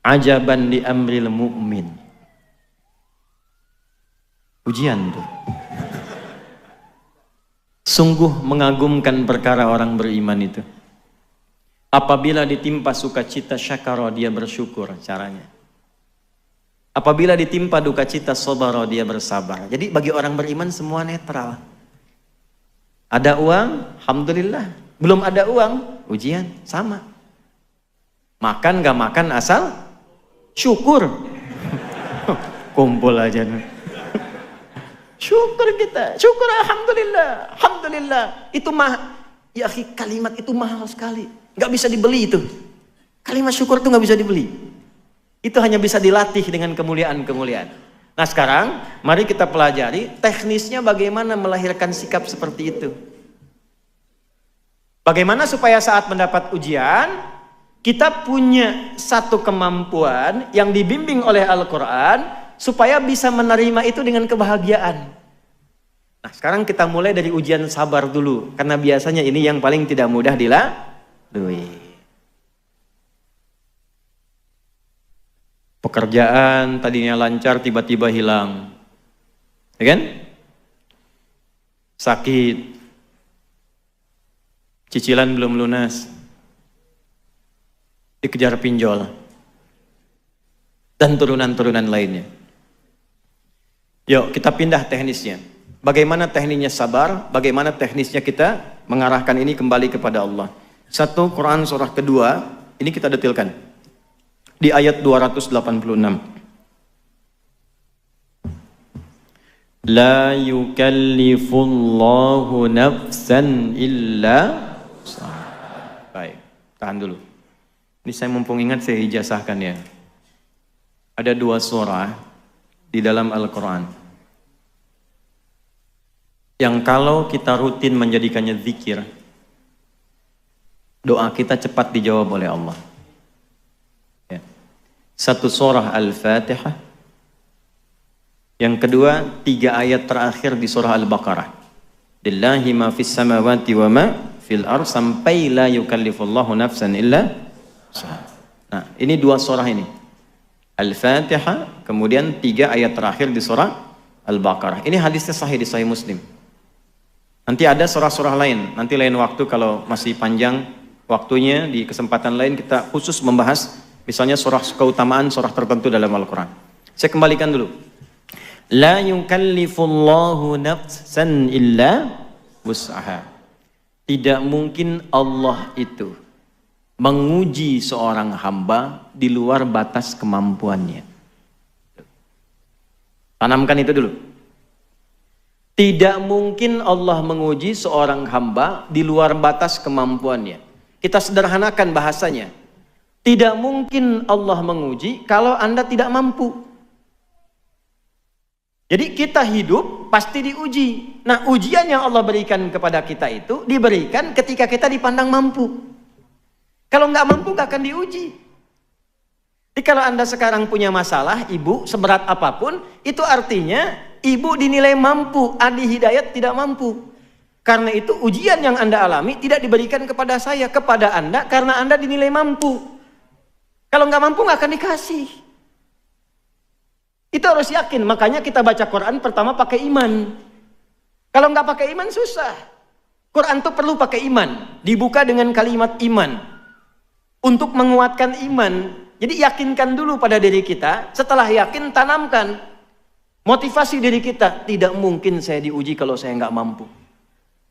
Ajaban li amril mu'min. Ujian tuh. Sungguh mengagumkan perkara orang beriman itu. Apabila ditimpa sukacita syakara, dia bersyukur caranya. Apabila ditimpa duka cita sabara, dia bersabar. Jadi bagi orang beriman semua netral. Ada uang, alhamdulillah. Belum ada uang, ujian, sama. Makan gak makan asal syukur. Kumpul aja. Syukur kita, syukur alhamdulillah, alhamdulillah. Itu ya kalimat itu mahal sekali. Gak bisa dibeli itu. Kalimat syukur itu gak bisa dibeli. Itu hanya bisa dilatih dengan kemuliaan-kemuliaan. Nah sekarang mari kita pelajari teknisnya bagaimana melahirkan sikap seperti itu. Bagaimana supaya saat mendapat ujian kita punya satu kemampuan yang dibimbing oleh Al-Quran supaya bisa menerima itu dengan kebahagiaan. Nah sekarang kita mulai dari ujian sabar dulu, karena biasanya ini yang paling tidak mudah dilalui. Pekerjaan tadinya lancar tiba-tiba hilang, ya kan? Sakit, cicilan belum lunas, dikejar pinjol, dan turunan-turunan lainnya. Yuk kita pindah teknisnya. Bagaimana teknisnya sabar, bagaimana teknisnya kita mengarahkan ini kembali kepada Allah. Satu, Quran surah kedua, ini kita detilkan. Di ayat 286. La yukallifullahu nafsan illa usaha. Baik, tahan dulu. Ini saya mumpung ingat saya ijazahkan ya. Ada dua surah di dalam Al-Quran yang kalau kita rutin menjadikannya zikir, doa kita cepat dijawab oleh Allah. Satu surah Al-Fatihah, yang kedua 3 ayat terakhir di surah Al-Baqarah. Lillahi ma fis samawati wa ma fil ardh, sampai la yukallifullahu nafsan illa usaha. Nah, ini dua surah ini. Al-Fatihah, kemudian 3 ayat terakhir di surah Al-Baqarah. Ini hadisnya sahih di Sahih Muslim. Nanti ada surah-surah lain, nanti lain waktu kalau masih panjang waktunya, di kesempatan lain kita khusus membahas misalnya surah keutamaan surah tertentu dalam Al-Quran. Saya kembalikan dulu. La yukallifullahu nafsan illa wus'aha. Tidak mungkin Allah itu menguji seorang hamba di luar batas kemampuannya. Tanamkan itu dulu. Tidak mungkin Allah menguji seorang hamba di luar batas kemampuannya. Kita sederhanakan bahasanya. Tidak mungkin Allah menguji kalau Anda tidak mampu. Jadi kita hidup pasti diuji. Nah ujian yang Allah berikan kepada kita itu diberikan ketika kita dipandang mampu. Kalau nggak mampu nggak akan diuji. Jadi kalau Anda sekarang punya masalah, ibu seberat apapun, itu artinya ibu dinilai mampu, Adi Hidayat tidak mampu. Karena itu ujian yang Anda alami tidak diberikan kepada saya, kepada Anda karena Anda dinilai mampu. Kalau nggak mampu nggak akan dikasih. Itu harus yakin. Makanya kita baca Quran pertama pakai iman. Kalau nggak pakai iman susah. Quran tuh perlu pakai iman. Dibuka dengan kalimat iman. Untuk menguatkan iman. Jadi yakinkan dulu pada diri kita. Setelah yakin tanamkan. Motivasi diri kita. Tidak mungkin saya diuji kalau saya nggak mampu.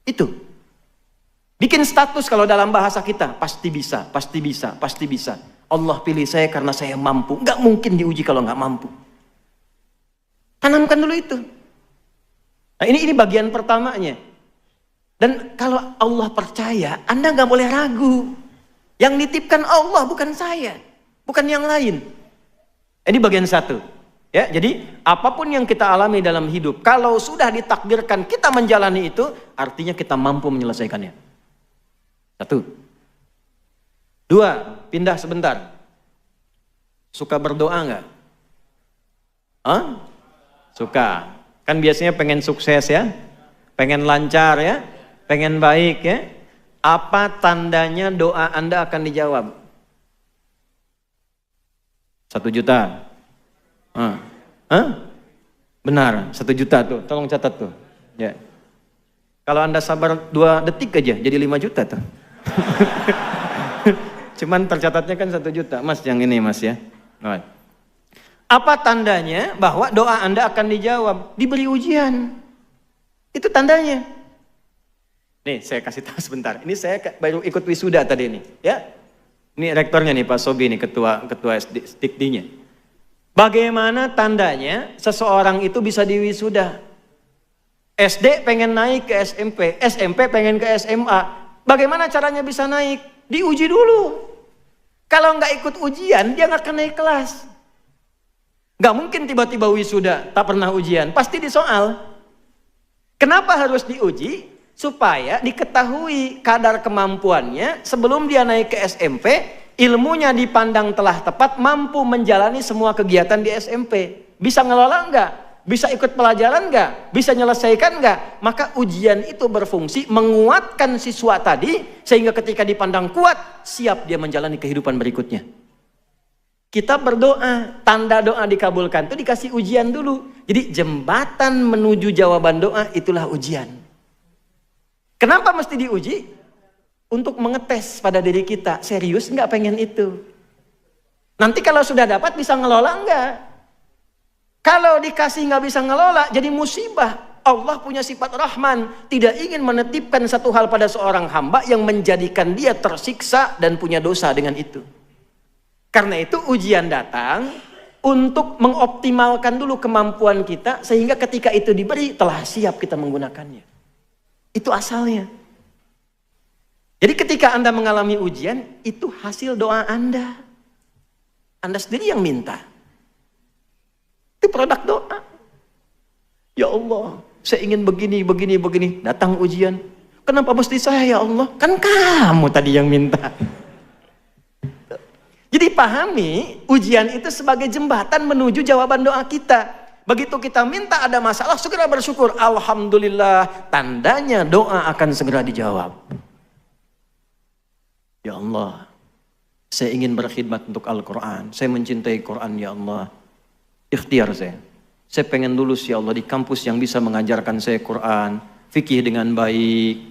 Itu. Bikin status kalau dalam bahasa kita. Pasti bisa, pasti bisa, pasti bisa. Allah pilih saya karena saya mampu. Nggak mungkin diuji kalau nggak mampu. Tanamkan dulu itu. Nah, ini bagian pertamanya. Dan kalau Allah percaya, Anda nggak boleh ragu. Yang nitipkan Allah bukan saya, bukan yang lain. Ini bagian satu. Ya, jadi apapun yang kita alami dalam hidup, kalau sudah ditakdirkan kita menjalani itu, artinya kita mampu menyelesaikannya. Satu. Dua, pindah sebentar. Suka berdoa nggak? Hah? Suka. Kan biasanya pengen sukses ya, pengen lancar ya, pengen baik ya. Apa tandanya doa Anda akan dijawab? 1 juta. Benar, 1 juta tuh. Tolong catat tuh. Ya. Kalau Anda sabar 2 detik aja, jadi 5 juta tuh. Cuman tercatatnya kan 1 juta. Mas, yang ini mas ya. Apa tandanya bahwa doa Anda akan dijawab? Diberi ujian. Itu tandanya. Nih, saya kasih tahu sebentar. Ini saya baru ikut wisuda tadi nih, ya. Ini rektornya nih Pak Sobi nih, ketua SD-nya. Bagaimana tandanya seseorang itu bisa diwisuda? SD pengen naik ke SMP, SMP pengen ke SMA. Bagaimana caranya bisa naik? Diuji dulu. Kalau nggak ikut ujian, dia nggak akan naik kelas. Nggak mungkin tiba-tiba wisuda, tak pernah ujian. Pasti disoal. Kenapa harus diuji? Supaya diketahui kadar kemampuannya sebelum dia naik ke SMP, ilmunya dipandang telah tepat, mampu menjalani semua kegiatan di SMP. Bisa ngelola enggak? Bisa ikut pelajaran enggak? Bisa nyelesaikan enggak? Maka ujian itu berfungsi menguatkan siswa tadi, sehingga ketika dipandang kuat, siap dia menjalani kehidupan berikutnya. Kita berdoa, tanda doa dikabulkan itu dikasih ujian dulu. Jadi jembatan menuju jawaban doa itulah ujian. Kenapa mesti diuji? Untuk mengetes pada diri kita, serius nggak pengen itu? Nanti kalau sudah dapat bisa ngelola nggak? Kalau dikasih nggak bisa ngelola, jadi musibah. Allah punya sifat Rahman, tidak ingin menetipkan satu hal pada seorang hamba yang menjadikan dia tersiksa dan punya dosa dengan itu. Karena itu ujian datang untuk mengoptimalkan dulu kemampuan kita, sehingga ketika itu diberi, telah siap kita menggunakannya. Itu asalnya. Jadi ketika Anda mengalami ujian, itu hasil doa Anda. Anda sendiri yang minta. Itu produk doa. Ya Allah, saya ingin begini, begini, begini. Datang ujian. Kenapa mesti saya ya Allah? Kan kamu tadi yang minta. Jadi pahami, ujian itu sebagai jembatan menuju jawaban doa kita. Begitu kita minta ada masalah, segera bersyukur. Alhamdulillah, tandanya doa akan segera dijawab. Ya Allah, saya ingin berkhidmat untuk Al-Quran. Saya mencintai Quran ya Allah. Ikhtiar saya. Saya pengen lulus ya Allah di kampus yang bisa mengajarkan saya Quran. Fikih dengan baik.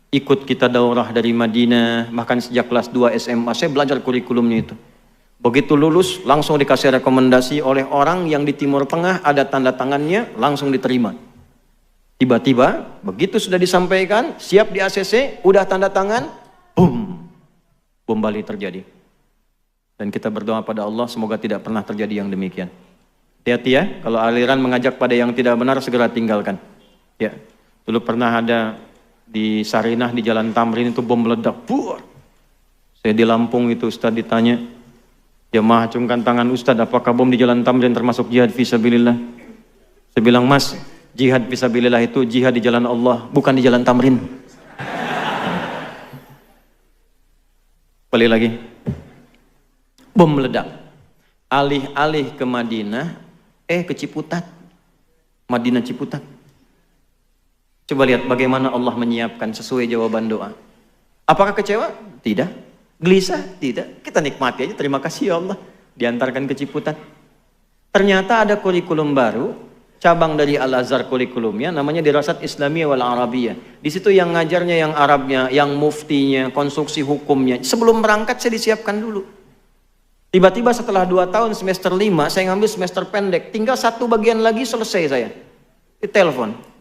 Ikut kita daurah dari Madinah. Bahkan sejak kelas 2 SMA, saya belajar kurikulumnya itu. Begitu lulus, langsung dikasih rekomendasi oleh orang yang di Timur Tengah, ada tanda tangannya, langsung diterima. Tiba-tiba, begitu sudah disampaikan, siap di ACC, udah tanda tangan, boom, bom Bali terjadi. Dan kita berdoa pada Allah, semoga tidak pernah terjadi yang demikian. Hati-hati ya, kalau aliran mengajak pada yang tidak benar, segera tinggalkan. Ya, dulu pernah ada di Sarinah, di Jalan Tamrin itu bom meledak, buar. Saya di Lampung itu, Ustaz ditanya, jemaah acungkan tangan Ustadz, apakah bom di Jalan Tamrin termasuk jihad fisabilillah? Saya bilang, Mas, jihad fisabilillah itu jihad di jalan Allah, bukan di Jalan Tamrin. Balik lagi. Bom meledak. Alih-alih ke Madinah, ke Ciputat. Madinah Ciputat. Coba lihat bagaimana Allah menyiapkan sesuai jawaban doa. Apakah kecewa? Tidak. Gelisah? Tidak. Kita nikmati aja, terima kasih ya Allah. Diantarkan ke Ciputat. Ternyata ada kurikulum baru, cabang dari Al-Azhar kurikulumnya, namanya Dirasat Islamiyah wal Arabiyah. Di situ yang ngajarnya yang Arabnya, yang muftinya, konstruksi hukumnya. Sebelum berangkat saya disiapkan dulu. Tiba-tiba setelah 2 tahun semester 5, saya ngambil semester pendek. Tinggal 1 bagian lagi selesai saya. Ditelepon.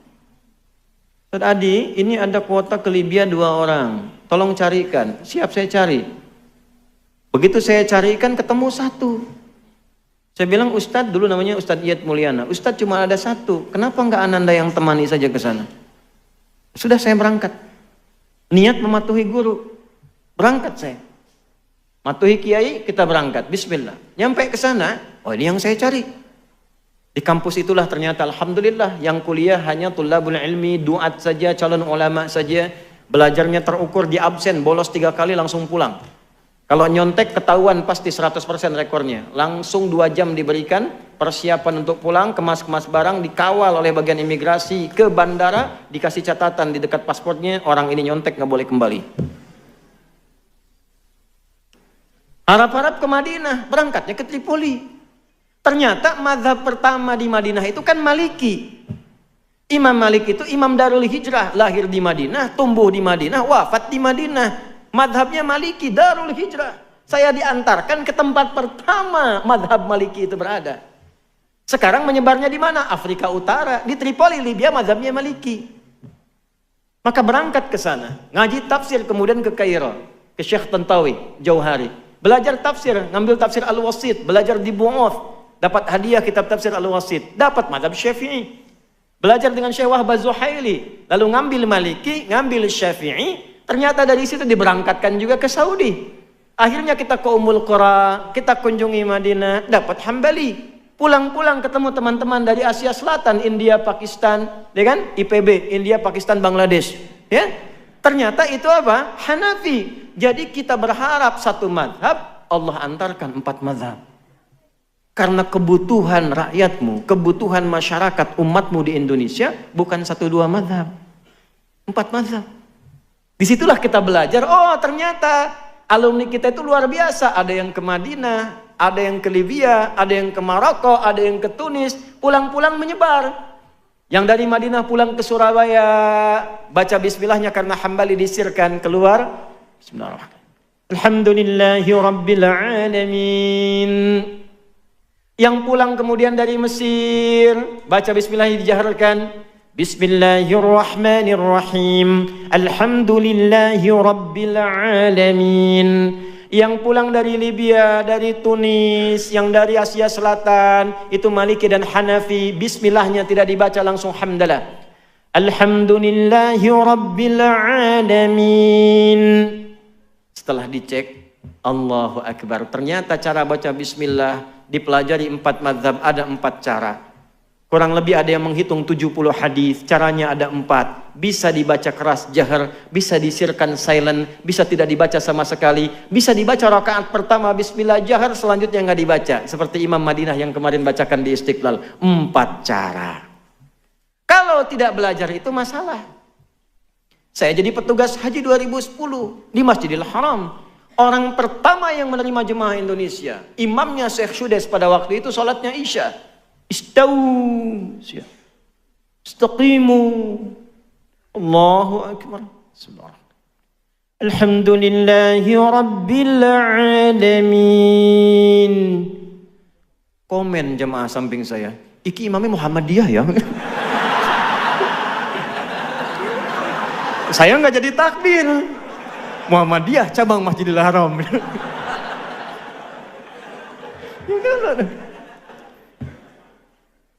Ustaz Adi, ini ada kuota ke Libya 2 orang. Tolong carikan. Siap, saya cari. Begitu saya carikan ketemu satu. Saya bilang, Ustadz dulu namanya Ustadz Iyad Mulyana. Ustadz cuma ada satu. Kenapa enggak Ananda yang temani saja ke sana? Sudah saya berangkat. Niat mematuhi guru. Berangkat saya. Matuhi kiai, kita berangkat. Bismillah. Nyampe ke sana, oh ini yang saya cari. Di kampus itulah ternyata alhamdulillah yang kuliah hanya tulabul ilmi, duat saja, calon ulama saja. Belajarnya terukur di absen, bolos 3 kali langsung pulang. Kalau nyontek ketahuan pasti 100% rekornya. Langsung 2 jam diberikan persiapan untuk pulang, kemas-kemas barang, dikawal oleh bagian imigrasi ke bandara, dikasih catatan di dekat pasportnya, orang ini nyontek nggak boleh kembali. Harap-harap ke Madinah, berangkatnya ke Tripoli. Ternyata mazhab pertama di Madinah itu kan Maliki. Imam Malik itu imam Darul Hijrah, lahir di Madinah, tumbuh di Madinah, wafat di Madinah. Mazhabnya Maliki, Darul Hijrah. Saya diantarkan ke tempat pertama mazhab Maliki itu berada. Sekarang menyebarnya di mana? Afrika Utara, di Tripoli, Libya, mazhabnya Maliki. Maka berangkat ke sana, ngaji tafsir, kemudian ke Kairo, ke Syekh Tantawi, Jauhari. Belajar tafsir, ngambil tafsir Al-Wasit, belajar di Bu'oth, dapat hadiah kitab tafsir Al-Wasit, dapat mazhab Syafi'i. Belajar dengan Syekh Wahbah Zuhaili, lalu ngambil Maliki, ngambil Syafi'i, ternyata dari situ diberangkatkan juga ke Saudi. Akhirnya kita ke Ummul Qura, kita kunjungi Madinah, dapat Hambali. Pulang-pulang ketemu teman-teman dari Asia Selatan, India, Pakistan, ya kan? IPB, India, Pakistan, Bangladesh, ya. Ternyata itu apa? Hanafi. Jadi kita berharap satu mazhab, Allah antarkan 4 mazhab. Karena kebutuhan rakyatmu, kebutuhan masyarakat umatmu di Indonesia bukan 1-2 mazhab, 4 mazhab. Disitulah kita belajar, oh ternyata alumni kita itu luar biasa. Ada yang ke Madinah, ada yang ke Libya, ada yang ke Maroko, ada yang ke Tunis. Pulang-pulang menyebar. Yang dari Madinah pulang ke Surabaya, baca bismillahnya karena Hambali disirkan, keluar. Bismillahirrahmanirrahim. Alhamdulillahi Rabbil Alamin. Yang pulang kemudian dari Mesir, baca bismillahnya dijaharkan. Bismillahirrahmanirrahim. Alhamdulillahi Rabbil Alamin. Yang pulang dari Libya, dari Tunis, yang dari Asia Selatan, itu Maliki dan Hanafi, bismillahnya tidak dibaca, langsung hamdalah. Alhamdulillahi Rabbil Alamin. Setelah dicek, Allahu Akbar. Ternyata cara baca bismillah dipelajari 4 mazhab, ada 4 cara. Kurang lebih ada yang menghitung 70 hadis, caranya ada 4. Bisa dibaca keras jahar, bisa disirkan silent, bisa tidak dibaca sama sekali, bisa dibaca rakaat pertama bismillah jahar, selanjutnya nggak dibaca. Seperti Imam Madinah yang kemarin bacakan di Istiqlal. 4 cara. Kalau tidak belajar itu masalah. Saya jadi petugas haji 2010 di Masjidil Haram. Orang pertama yang menerima jemaah Indonesia, imamnya Syekh Syudes pada waktu itu sholatnya Isya. Istawu, istaqimu, Allahu Akbar. Alhamdulillahi Rabbil Alamin. Komen jemaah samping saya, iki imamnya Muhammadiyah ya. Saya nggak jadi takbir. Muhammadiyah cabang Masjidil Haram.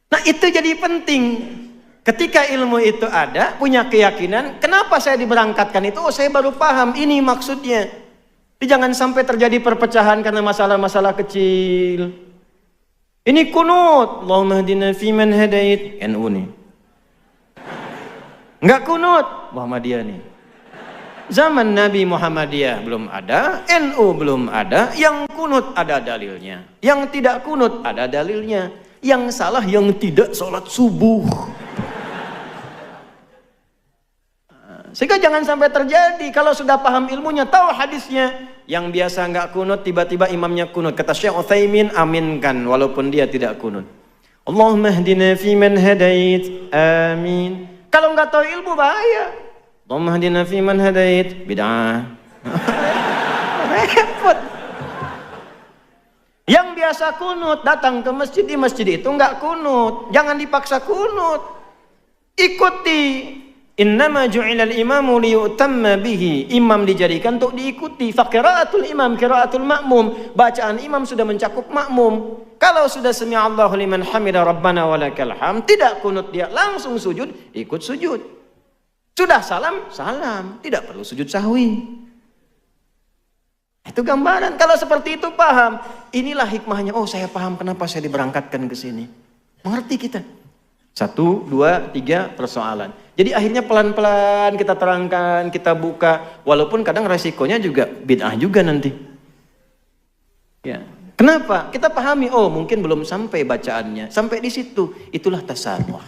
Nah itu jadi penting. Ketika ilmu itu ada, punya keyakinan, kenapa saya diberangkatkan itu? Oh saya baru paham, ini maksudnya. Jadi jangan sampai terjadi perpecahan karena masalah-masalah kecil. Ini kunut, Allahumma hdina fiman hadait, NU nih. Enggak kunut, Muhammadiyah nih. Zaman Nabi Muhammadiyah belum ada, NU belum ada, yang kunut ada dalilnya. Yang tidak kunut ada dalilnya. Yang salah yang tidak sholat subuh. Sehingga jangan sampai terjadi, kalau sudah paham ilmunya, tahu hadisnya, yang biasa nggak kunut, tiba-tiba imamnya kunut. Kata Syekh Utsaimin, aminkan, walaupun dia tidak kunut. Allahumma hdina fiman hadait, amin. Kalau nggak tahu ilmu bahaya. Allahumma hdina fiman hadait, bid'ah. Repot. Yang biasa kunut, datang ke masjid, di masjid itu nggak kunut. Jangan dipaksa kunut. Ikuti. Innama ju'ilal imamu liyutamma bihi. Imam dijadikan untuk diikuti. Faqiraatul imam qiraatul ma'mum. Bacaan imam sudah mencakup makmum. Kalau sudah sami'allahu liman hamida rabbana walakal hamd, tidak kunut dia, langsung sujud, ikut sujud. Sudah salam, salam, tidak perlu sujud sahwi. Itu gambaran. Kalau seperti itu paham. Inilah hikmahnya. Oh, saya paham kenapa saya diberangkatkan ke sini. Mengerti kita. 1, 2, 3 persoalan. Jadi akhirnya pelan-pelan kita terangkan, kita buka. Walaupun kadang resikonya juga bid'ah juga nanti. Ya. Kenapa? Kita pahami, oh mungkin belum sampai bacaannya. Sampai di situ. Itulah tasamuh.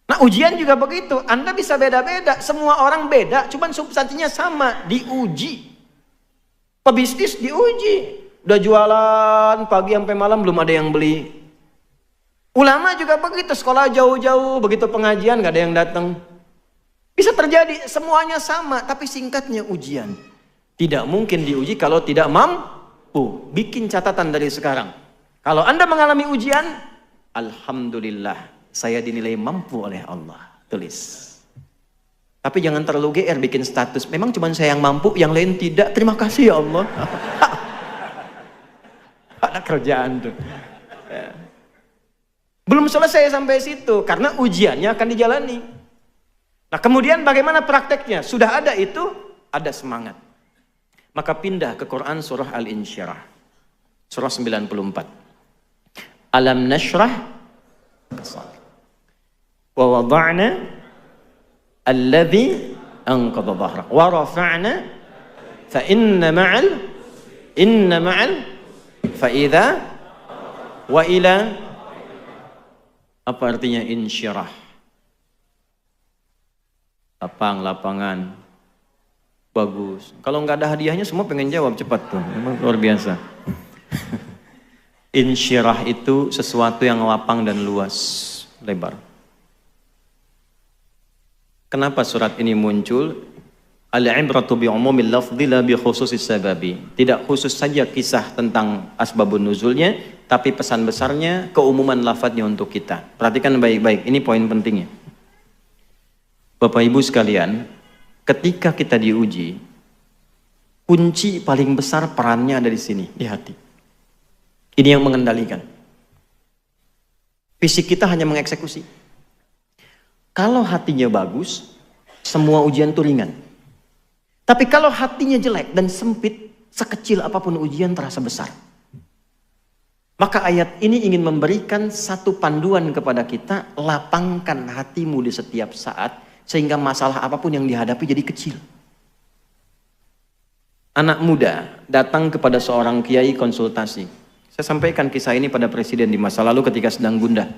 Nah ujian juga begitu. Anda bisa beda-beda. Semua orang beda, cuman substansinya sama. Diuji. Pebisnis diuji. Udah jualan pagi sampai malam belum ada yang beli. Ulama juga begitu. Sekolah jauh-jauh, begitu pengajian gak ada yang datang. Bisa terjadi. Semuanya sama. Tapi singkatnya ujian. Tidak mungkin diuji kalau tidak mampu. Bikin catatan dari sekarang. Kalau Anda mengalami ujian, alhamdulillah, saya dinilai mampu oleh Allah. Tulis. Tapi jangan terlalu GR bikin status. Memang cuma saya yang mampu, yang lain tidak. Terima kasih ya Allah. Ada kerjaan tuh. Ya. Belum selesai sampai situ, karena ujiannya akan dijalani. Nah kemudian bagaimana prakteknya? Sudah ada itu, ada semangat. Maka pindah ke Quran surah Al-Insyirah. Surah 94. Alam nashrah wa wada'na alladhi anqadha dhahrak wa rafa'na fa inna ma'al fa idza wa ila. Apa artinya insyirah? Lapangan. Bagus. Kalau nggak ada hadiahnya semua pengen jawab cepat tuh. Memang luar biasa. Insyirah itu sesuatu yang lapang dan luas, lebar. Kenapa surat ini muncul? Al-ibratu bi umumil lafdhi la bi khususis sababi. Tidak khusus saja kisah tentang asbabun nuzulnya, tapi pesan besarnya keumuman lafadznya untuk kita. Perhatikan baik-baik, ini poin pentingnya. Bapak Ibu sekalian, ketika kita diuji, kunci paling besar perannya ada di sini, di hati. Ini yang mengendalikan. Fisik kita hanya mengeksekusi. Kalau hatinya bagus, semua ujian itu ringan. Tapi kalau hatinya jelek dan sempit, sekecil apapun ujian terasa besar. Maka ayat ini ingin memberikan satu panduan kepada kita, lapangkan hatimu di setiap saat, sehingga masalah apapun yang dihadapi jadi kecil. Anak muda datang kepada seorang kiai konsultasi. Saya sampaikan kisah ini pada presiden di masa lalu ketika sedang gundah.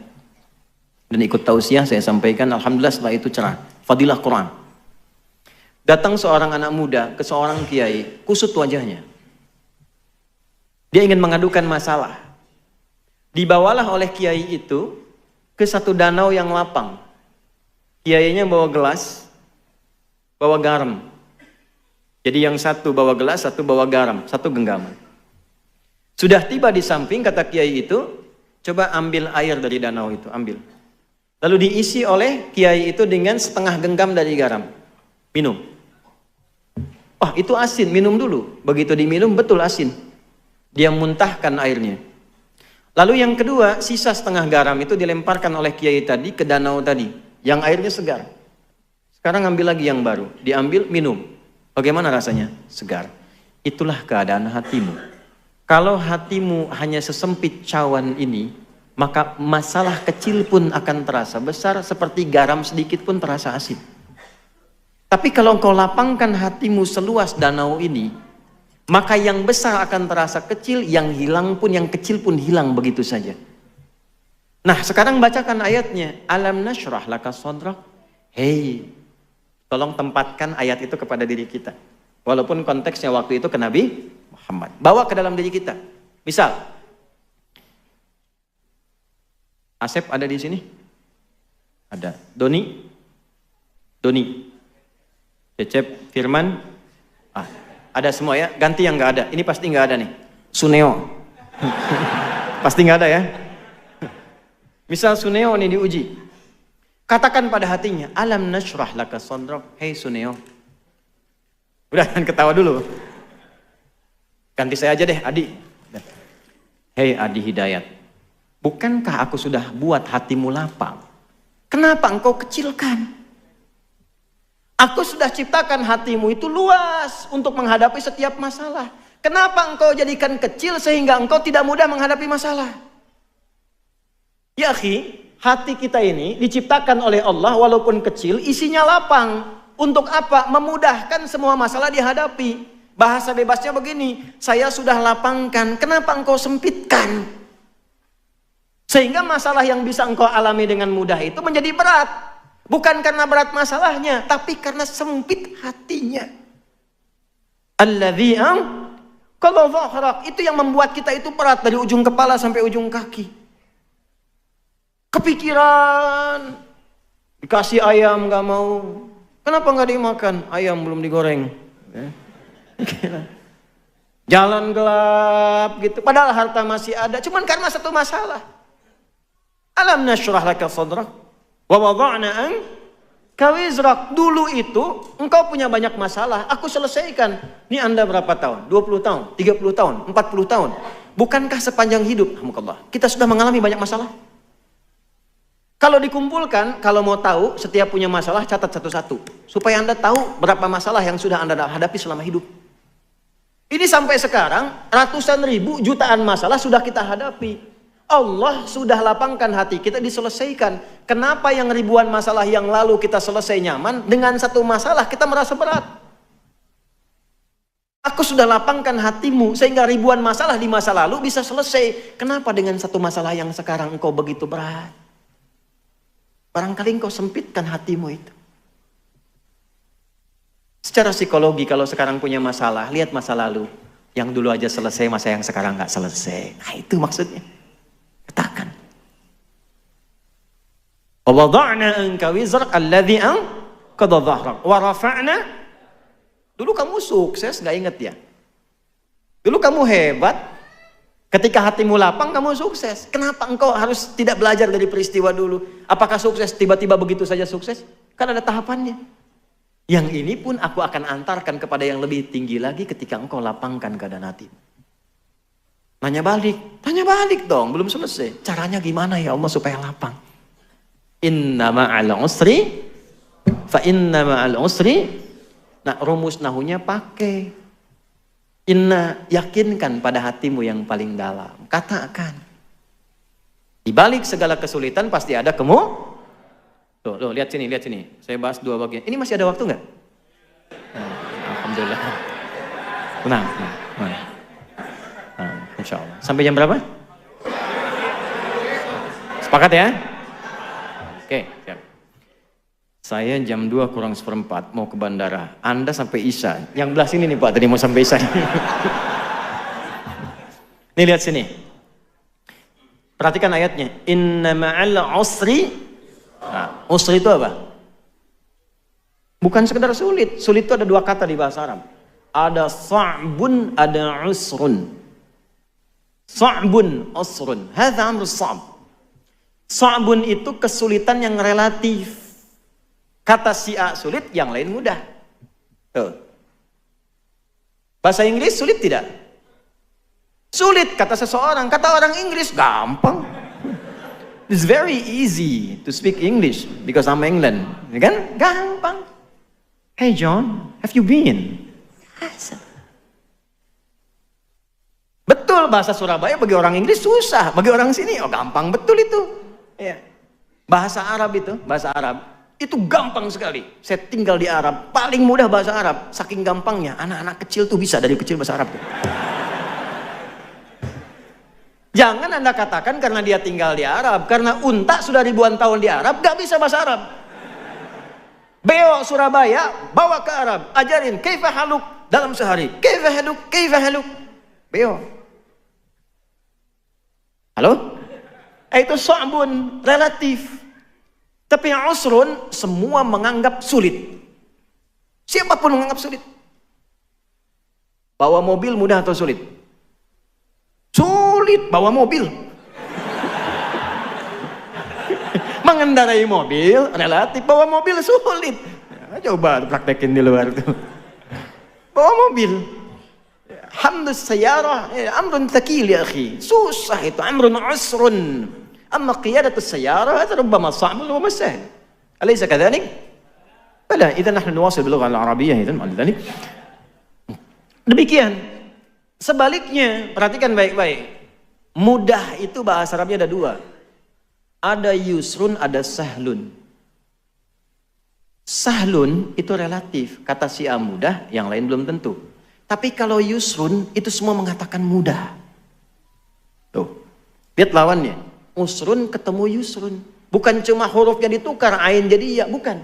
Dan ikut tausiah saya sampaikan, alhamdulillah setelah itu cerah. Fadilah Quran. Datang seorang anak muda ke seorang kiai, kusut wajahnya. Dia ingin mengadukan masalah. Dibawalah oleh kiai itu ke satu danau yang lapang. Kiainya bawa gelas, bawa garam. Jadi yang satu bawa gelas, satu bawa garam, satu genggaman. Sudah tiba di samping, kata kiai itu, coba ambil air dari danau itu, ambil. Lalu diisi oleh kiai itu dengan setengah genggam dari garam. Minum. Oh itu asin, minum dulu. Begitu diminum betul asin. Dia muntahkan airnya. Lalu yang kedua, sisa setengah garam itu dilemparkan oleh kiai tadi ke danau tadi. Yang airnya segar. Sekarang ambil lagi yang baru. Diambil, minum. Bagaimana rasanya? Segar. Itulah keadaan hatimu. Kalau hatimu hanya sesempit cawan ini, maka masalah kecil pun akan terasa besar, seperti garam sedikit pun terasa asin. Tapi kalau engkau lapangkan hatimu seluas danau ini, maka yang besar akan terasa kecil, yang hilang pun, yang kecil pun hilang begitu saja. Nah sekarang bacakan ayatnya. Alam nashrah laka sadrak. Hei, tolong tempatkan ayat itu kepada diri kita. Walaupun konteksnya waktu itu ke Nabi Muhammad. Bawa ke dalam diri kita. Misal, Asep ada di sini? Ada. Doni? Cecep, Firman? Ada semua ya? Ganti yang nggak ada. Ini pasti nggak ada nih. Suneo. Pasti nggak ada ya? Misal Suneo nih diuji. Katakan pada hatinya, alam nashrah laka sadrak. Hei Suneo. Udah, jangan ketawa dulu. Ganti saya aja deh, Adi. Hei Adi Hidayat. Bukankah aku sudah buat hatimu lapang? Kenapa engkau kecilkan? Aku sudah ciptakan hatimu itu luas untuk menghadapi setiap masalah. Kenapa engkau jadikan kecil sehingga engkau tidak mudah menghadapi masalah? Ya akhi, hati kita ini diciptakan oleh Allah walaupun kecil, isinya lapang. Untuk apa? Memudahkan semua masalah dihadapi. Bahasa bebasnya begini, saya sudah lapangkan, kenapa engkau sempitkan? Sehingga masalah yang bisa engkau alami dengan mudah itu menjadi berat. Bukan karena berat masalahnya, tapi karena sempit hatinya. Alladzi kalau dhahrak, itu yang membuat kita itu berat dari ujung kepala sampai ujung kaki. Kepikiran, dikasih ayam gak mau. Kenapa gak dimakan? Ayam belum digoreng. Jalan gelap gitu. Padahal harta masih ada. Cuman karena satu masalah. Alam nashrah laka sadrak wa wada'na anka wizrak. Dulu itu engkau punya banyak masalah, aku selesaikan. Ini Anda berapa tahun? 20 tahun, 30 tahun, 40 tahun. Bukankah sepanjang hidup kita sudah mengalami banyak masalah? Kalau dikumpulkan, kalau mau tahu setiap punya masalah, catat satu-satu supaya Anda tahu berapa masalah yang sudah Anda hadapi selama hidup. Ini sampai sekarang ratusan ribu, jutaan masalah sudah kita hadapi. Allah sudah lapangkan hati kita, diselesaikan. Kenapa yang ribuan masalah yang lalu kita selesai nyaman, dengan satu masalah kita merasa berat? Aku sudah lapangkan hatimu sehingga ribuan masalah di masa lalu bisa selesai. Kenapa dengan satu masalah yang sekarang engkau begitu berat? Barangkali engkau sempitkan hatimu itu. Secara psikologi kalau sekarang punya masalah, lihat masa lalu. Yang dulu aja selesai, masa yang sekarang nggak selesai. Nah itu maksudnya. Katakan. Wa wada'na anka wizrak alladhi anqadha dhahrak wa rafa'na. Dulu kamu sukses, nggak inget ya? Dulu kamu hebat. Ketika hatimu lapang, kamu sukses. Kenapa engkau harus tidak belajar dari peristiwa dulu? Apakah sukses tiba-tiba begitu saja sukses? Kan ada tahapannya. Yang ini pun aku akan antarkan kepada yang lebih tinggi lagi ketika engkau lapangkan keadaan hatimu. Tanya balik dong, belum selesai. Caranya gimana ya Allah supaya lapang? Inna ma'al usri, fa inna ma'al usri. Nah, rumus nahunya pakai. Inna, yakinkan pada hatimu yang paling dalam. Katakan. Di balik segala kesulitan pasti ada Tuh, lihat sini. Saya bahas dua bagian. Ini masih ada waktu nggak? Alhamdulillah. Tenang. Insya Allah. Sampai jam berapa? Sepakat ya? Oke, siap. Saya jam 2 kurang seperempat mau ke bandara. Anda sampai Isya. Yang belah sini nih Pak, tadi mau sampai Isya. Nih lihat sini. Perhatikan ayatnya. Inna ma'al usri. Nah, usri itu apa? Bukan sekedar sulit. Sulit itu ada dua kata di bahasa Arab. Ada sa'bun, ada usrun. Sa'bun, usrun. Hadza amru sa'b. Sa'bun itu kesulitan yang relatif. Kata si A sulit, yang lain mudah. Tuh. Bahasa Inggris sulit tidak? Sulit kata seseorang, kata orang Inggris gampang. It's very easy to speak English because I'm England, ya kan? Gampang. Hey John, have you been? Betul, bahasa Surabaya bagi orang Inggris susah, bagi orang sini gampang betul itu. Ya. Bahasa Arab itu gampang sekali. Saya tinggal di Arab, paling mudah bahasa Arab. Saking gampangnya, anak-anak kecil tuh bisa dari kecil bahasa Arab. Jangan Anda katakan karena dia tinggal di Arab, karena unta sudah ribuan tahun di Arab, gak bisa bahasa Arab. Beo Surabaya, bawa ke Arab, ajarin kaifa haluk dalam sehari. Kaifa haluk. Beo. Halo? Itu sa'bun, relatif. Tapi yang usrun, semua menganggap sulit. Siapapun menganggap sulit. Bawa mobil mudah atau sulit? Sulit bawa mobil. Mengendarai mobil relatif, bawa mobil sulit. Ya, coba praktekin di luar tuh. Bawa mobil. Hamdus sayyarah amrun thaqil ya akhi. Susah itu, amrun usrun. Amma qiyadatus sayyarah hada rubbama sa'bun wa masahil. Alaysa kadhalik? Bala, idzan nahnu nuwasil bil lughah al-arabiyyah idzan ma'al demikian. Sebaliknya, perhatikan baik-baik. Mudah itu bahasa Arabnya ada dua. Ada yusrun, ada sahlun. Sahlun itu relatif. Kata si A mudah, yang lain belum tentu. Tapi kalau yusrun, itu semua mengatakan mudah. Tuh, lihat lawannya. Usrun ketemu yusrun. Bukan cuma hurufnya ditukar, ain jadi ya, bukan.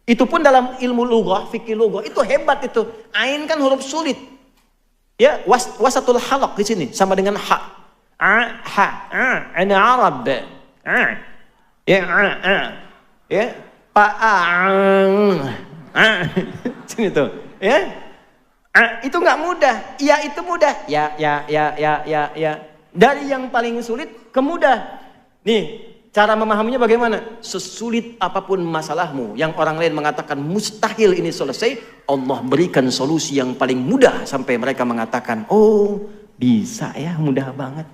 Itu pun dalam ilmu lughah, fikih lughah, itu hebat itu. Ain kan huruf sulit. Ya, wasatul halaq di sini sama dengan ha. Ana Arab. Ya, sini tuh, ya. Itu nggak mudah. Ya itu mudah. Ya. Dari yang paling sulit ke mudah. Nih, cara memahaminya bagaimana? Sesulit apapun masalahmu, yang orang lain mengatakan mustahil ini selesai, Allah berikan solusi yang paling mudah sampai mereka mengatakan, oh bisa ya, mudah banget.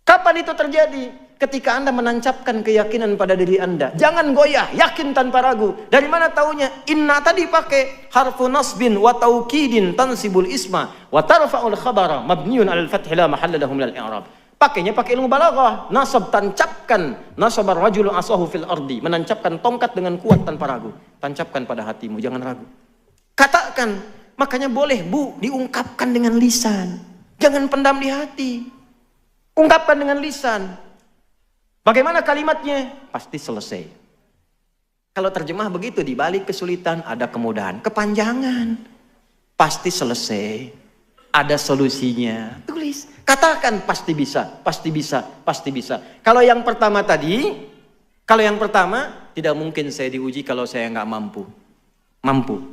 Kapan itu terjadi? Ketika Anda menancapkan keyakinan pada diri Anda. Jangan goyah, yakin tanpa ragu. Dari mana taunya? Inna tadi pakai harfu nasbin wa taukidin tansibul isma wa tarfa'ul khabara mabniun 'alal fathi la mahalla lahu minal i'rab. Pakainya pakai ilmu balaghah. Nasab, tancapkan. Nasabar rajulu asahu fil ardi. Menancapkan tongkat dengan kuat tanpa ragu. Tancapkan pada hatimu, jangan ragu. Katakan. Makanya boleh, Bu, diungkapkan dengan lisan. Jangan pendam di hati. Ungkapkan dengan lisan. Bagaimana kalimatnya? Pasti selesai. Kalau terjemah begitu, di balik kesulitan ada kemudahan. Kepanjangan. Pasti selesai. Ada solusinya. Tulis. Katakan pasti bisa, pasti bisa, pasti bisa. Kalau yang pertama tadi, tidak mungkin saya diuji kalau saya nggak mampu. Mampu.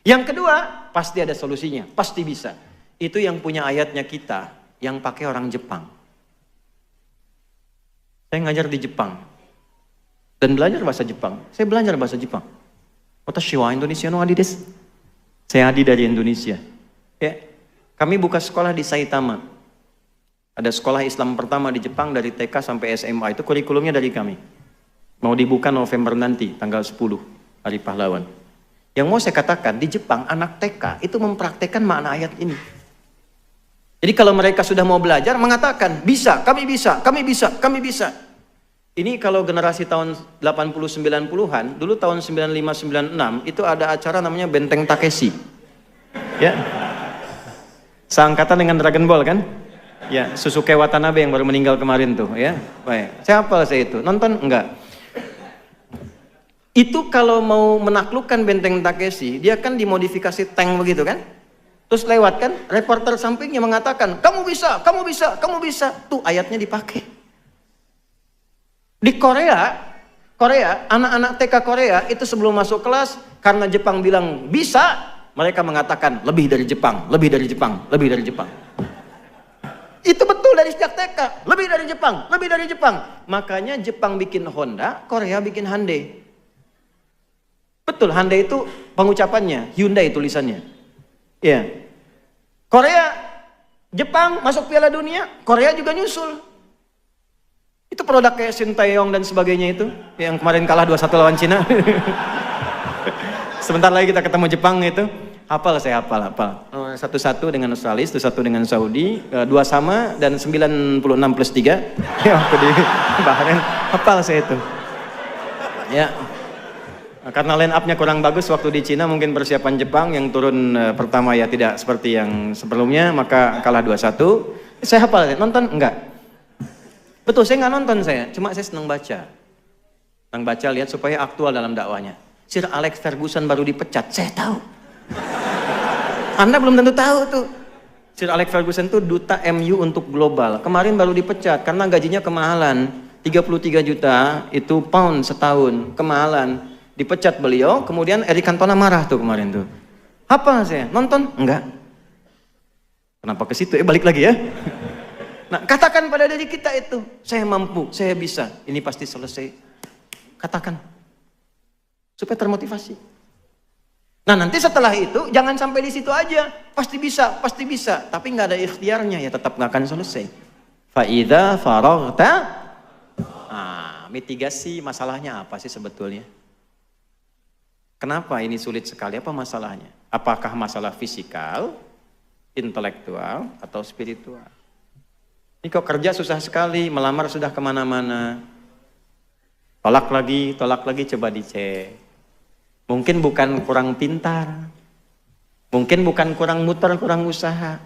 Yang kedua, pasti ada solusinya, pasti bisa. Itu yang punya ayatnya kita, yang pakai orang Jepang. Saya ngajar di Jepang dan belajar bahasa Jepang. Saya belajar bahasa Jepang. Watashi wa Indonesia no adi desu. Saya Adi dari Indonesia. Ya, kami buka sekolah di Saitama. Ada sekolah Islam pertama di Jepang dari TK sampai SMA. Itu kurikulumnya dari kami. Mau dibuka November nanti, tanggal 10, Hari Pahlawan. Yang mau saya katakan, di Jepang anak TK itu mempraktekkan makna ayat ini. Jadi kalau mereka sudah mau belajar, mengatakan, bisa, kami bisa, kami bisa, kami bisa. Ini kalau generasi tahun 80-90-an, dulu tahun 95-96, itu ada acara namanya Benteng Takeshi. Ya. Seangkatan dengan Dragon Ball kan? Ya, Susuke Watanabe yang baru meninggal kemarin tuh, ya. Baik. Saya hafal saya itu. Nonton? Enggak. Itu kalau mau menaklukkan Benteng Takeshi, dia kan dimodifikasi tank begitu kan? Terus lewat kan, reporter sampingnya mengatakan, kamu bisa, kamu bisa, kamu bisa. Tuh ayatnya dipakai. Di Korea, anak-anak TK Korea itu sebelum masuk kelas, karena Jepang bilang bisa, mereka mengatakan lebih dari Jepang, lebih dari Jepang, lebih dari Jepang. Itu betul dari sejak TK, lebih dari Jepang, lebih dari Jepang. Makanya Jepang bikin Honda, Korea bikin Hyundai. Betul, Hyundai itu pengucapannya, Hyundai tulisannya. Ya, Korea, Jepang masuk Piala Dunia, Korea juga nyusul. Itu produk kayak Sinteyong dan sebagainya itu, yang kemarin kalah 2-1 lawan Cina. Sebentar lagi kita ketemu Jepang itu, hafal saya hafal. 1-1 dengan Australia, 1-1 dengan Saudi, 2 sama dan 96+3. Ya, waktu di Bahrain, hafal saya itu. Ya. Karena line up-nya kurang bagus waktu di Cina, mungkin persiapan Jepang yang turun pertama ya tidak seperti yang sebelumnya, maka kalah 2-1. Saya hafal, nonton? Enggak. Betul, saya nggak nonton saya, cuma saya senang baca. Senang baca, lihat supaya aktual dalam dakwanya. Sir Alex Ferguson baru dipecat, saya tahu. Anda belum tentu tahu tuh. Sir Alex Ferguson tuh duta MU untuk global. Kemarin baru dipecat karena gajinya kemahalan. 33 juta itu pound setahun, kemahalan. Dipecat beliau, kemudian Eric Cantona marah tuh kemarin tuh. Apa saya? Nonton? Enggak. Kenapa ke situ? Balik lagi ya. Nah, katakan pada diri kita itu, saya mampu, saya bisa, ini pasti selesai. Katakan, supaya termotivasi. Nah, nanti setelah itu, jangan sampai di situ aja. Pasti bisa. Tapi nggak ada ikhtiarnya, ya tetap nggak akan selesai. Fa'idha faraghta. Nah, mitigasi masalahnya apa sih sebetulnya? Kenapa ini sulit sekali? Apa masalahnya? Apakah masalah fisikal, intelektual, atau spiritual? Ini kok kerja susah sekali, melamar sudah kemana-mana. Tolak lagi, coba dicek. Mungkin bukan kurang pintar. Mungkin bukan kurang muter, kurang usaha.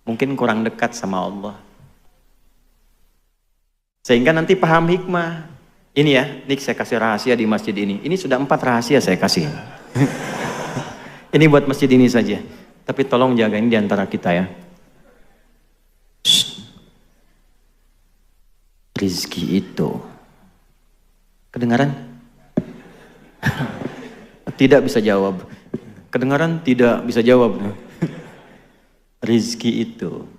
Mungkin kurang dekat sama Allah. Sehingga nanti paham hikmah. Ini ya, Nik saya kasih rahasia di masjid ini. Ini sudah 4 rahasia saya kasih. Ini buat masjid ini saja. Tapi tolong jagain di antara kita ya. Rizki itu. Kedengaran? Tidak bisa jawab. Kedengaran? Tidak bisa jawab. Rizki itu.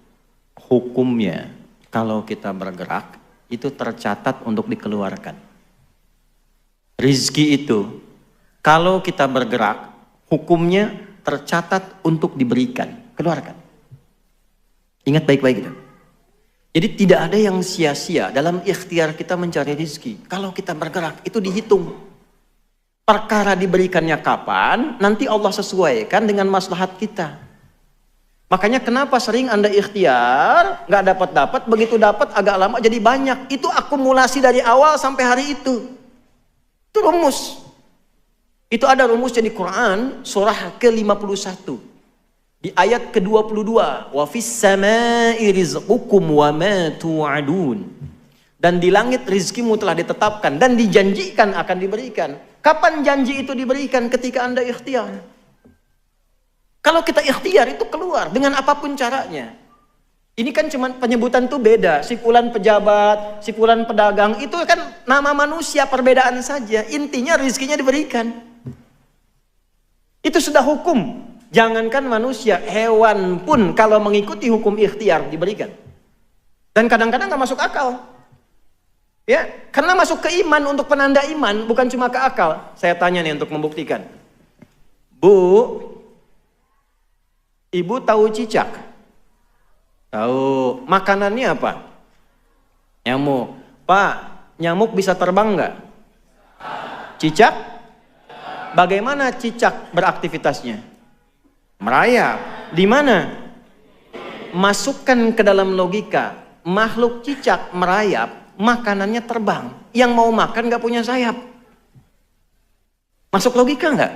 Hukumnya. Kalau kita bergerak. Itu tercatat untuk dikeluarkan. Rizki itu, kalau kita bergerak, hukumnya tercatat untuk diberikan, keluarkan. Ingat baik-baik itu. Jadi tidak ada yang sia-sia dalam ikhtiar kita mencari rizki. Kalau kita bergerak, itu dihitung. Perkara diberikannya kapan, nanti Allah sesuaikan dengan maslahat kita. Makanya kenapa sering Anda ikhtiar, nggak dapat, begitu dapat agak lama jadi banyak. Itu akumulasi dari awal sampai hari itu. Itu rumus. Itu ada rumusnya di Quran, surah ke-51. Di ayat ke-22. Wa fis samai rizqukum wa ma tu'adun. Dan di langit rizkimu telah ditetapkan dan dijanjikan akan diberikan. Kapan janji itu diberikan? Ketika Anda ikhtiar. Kalau kita ikhtiar itu keluar dengan apapun caranya. Ini kan cuma penyebutan tuh beda. Si fulan pejabat, si fulan pedagang, itu kan nama manusia, perbedaan saja. Intinya rizkinya diberikan. Itu sudah hukum. Jangankan manusia, hewan pun kalau mengikuti hukum ikhtiar diberikan. Dan kadang-kadang gak masuk akal. Ya, karena masuk ke iman, untuk penanda iman, bukan cuma ke akal. Saya tanya nih untuk membuktikan. Bu, Ibu tahu cicak? Tahu. Makanannya apa? Nyamuk. Pak, nyamuk bisa terbang nggak? Cicak? Bagaimana cicak beraktivitasnya? Merayap. Di mana? Masukkan ke dalam logika. Makhluk cicak merayap, makanannya terbang. Yang mau makan nggak punya sayap. Masuk logika nggak?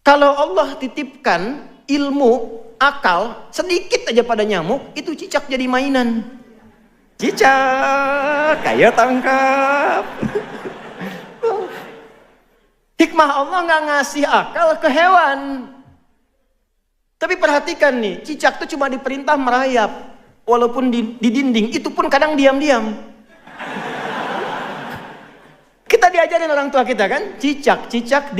Kalau Allah titipkan ilmu, akal, sedikit aja pada nyamuk, itu cicak jadi mainan. Cicak, kayak tangkap. Hikmah Allah nggak ngasih akal ke hewan. Tapi perhatikan nih, cicak tuh cuma diperintah merayap. Walaupun di dinding, itu pun kadang diam-diam. Kita diajarin orang tua kita kan, cicak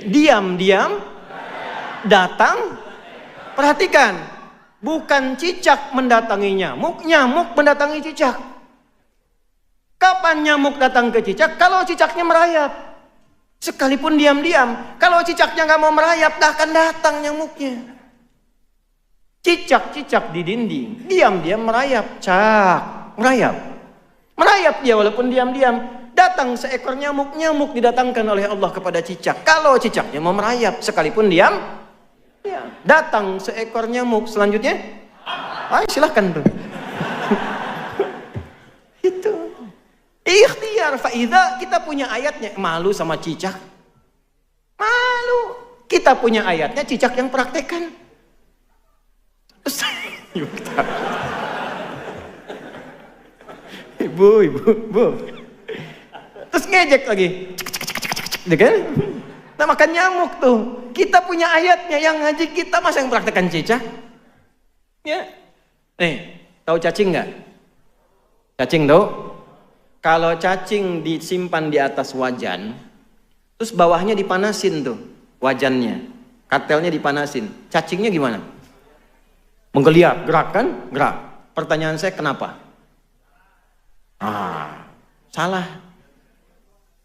diam-diam datang. Perhatikan, bukan cicak mendatangi nyamuk, nyamuk mendatangi cicak. Kapan nyamuk datang ke cicak? Kalau cicaknya merayap. Sekalipun diam-diam. Kalau cicaknya nggak mau merayap, dah akan datang nyamuknya. Cicak-cicak di dinding, diam-diam merayap. Merayap dia walaupun diam-diam. Datang seekor nyamuk, nyamuk didatangkan oleh Allah kepada cicak. Kalau cicaknya mau merayap, sekalipun diam, ya. Datang seekor nyamuk, selanjutnya, silahkan tuh. Itu ikhtiar. Faida, kita punya ayatnya. Malu sama cicak? Malu. Kita punya ayatnya, cicak yang praktekkan. Ibu. Terus ngejek lagi. Kan? Nah, makan nyamuk tuh. Kita punya ayatnya, yang ngaji kita masa yang praktekkan cicak? Ya. Nih, tahu cacing nggak? Cacing tuh. Kalau cacing disimpan di atas wajan, terus bawahnya dipanasin tuh, wajannya. Kartelnya dipanasin. Cacingnya gimana? Menggeliat, gerak kan? Gerak. Pertanyaan saya kenapa? Salah.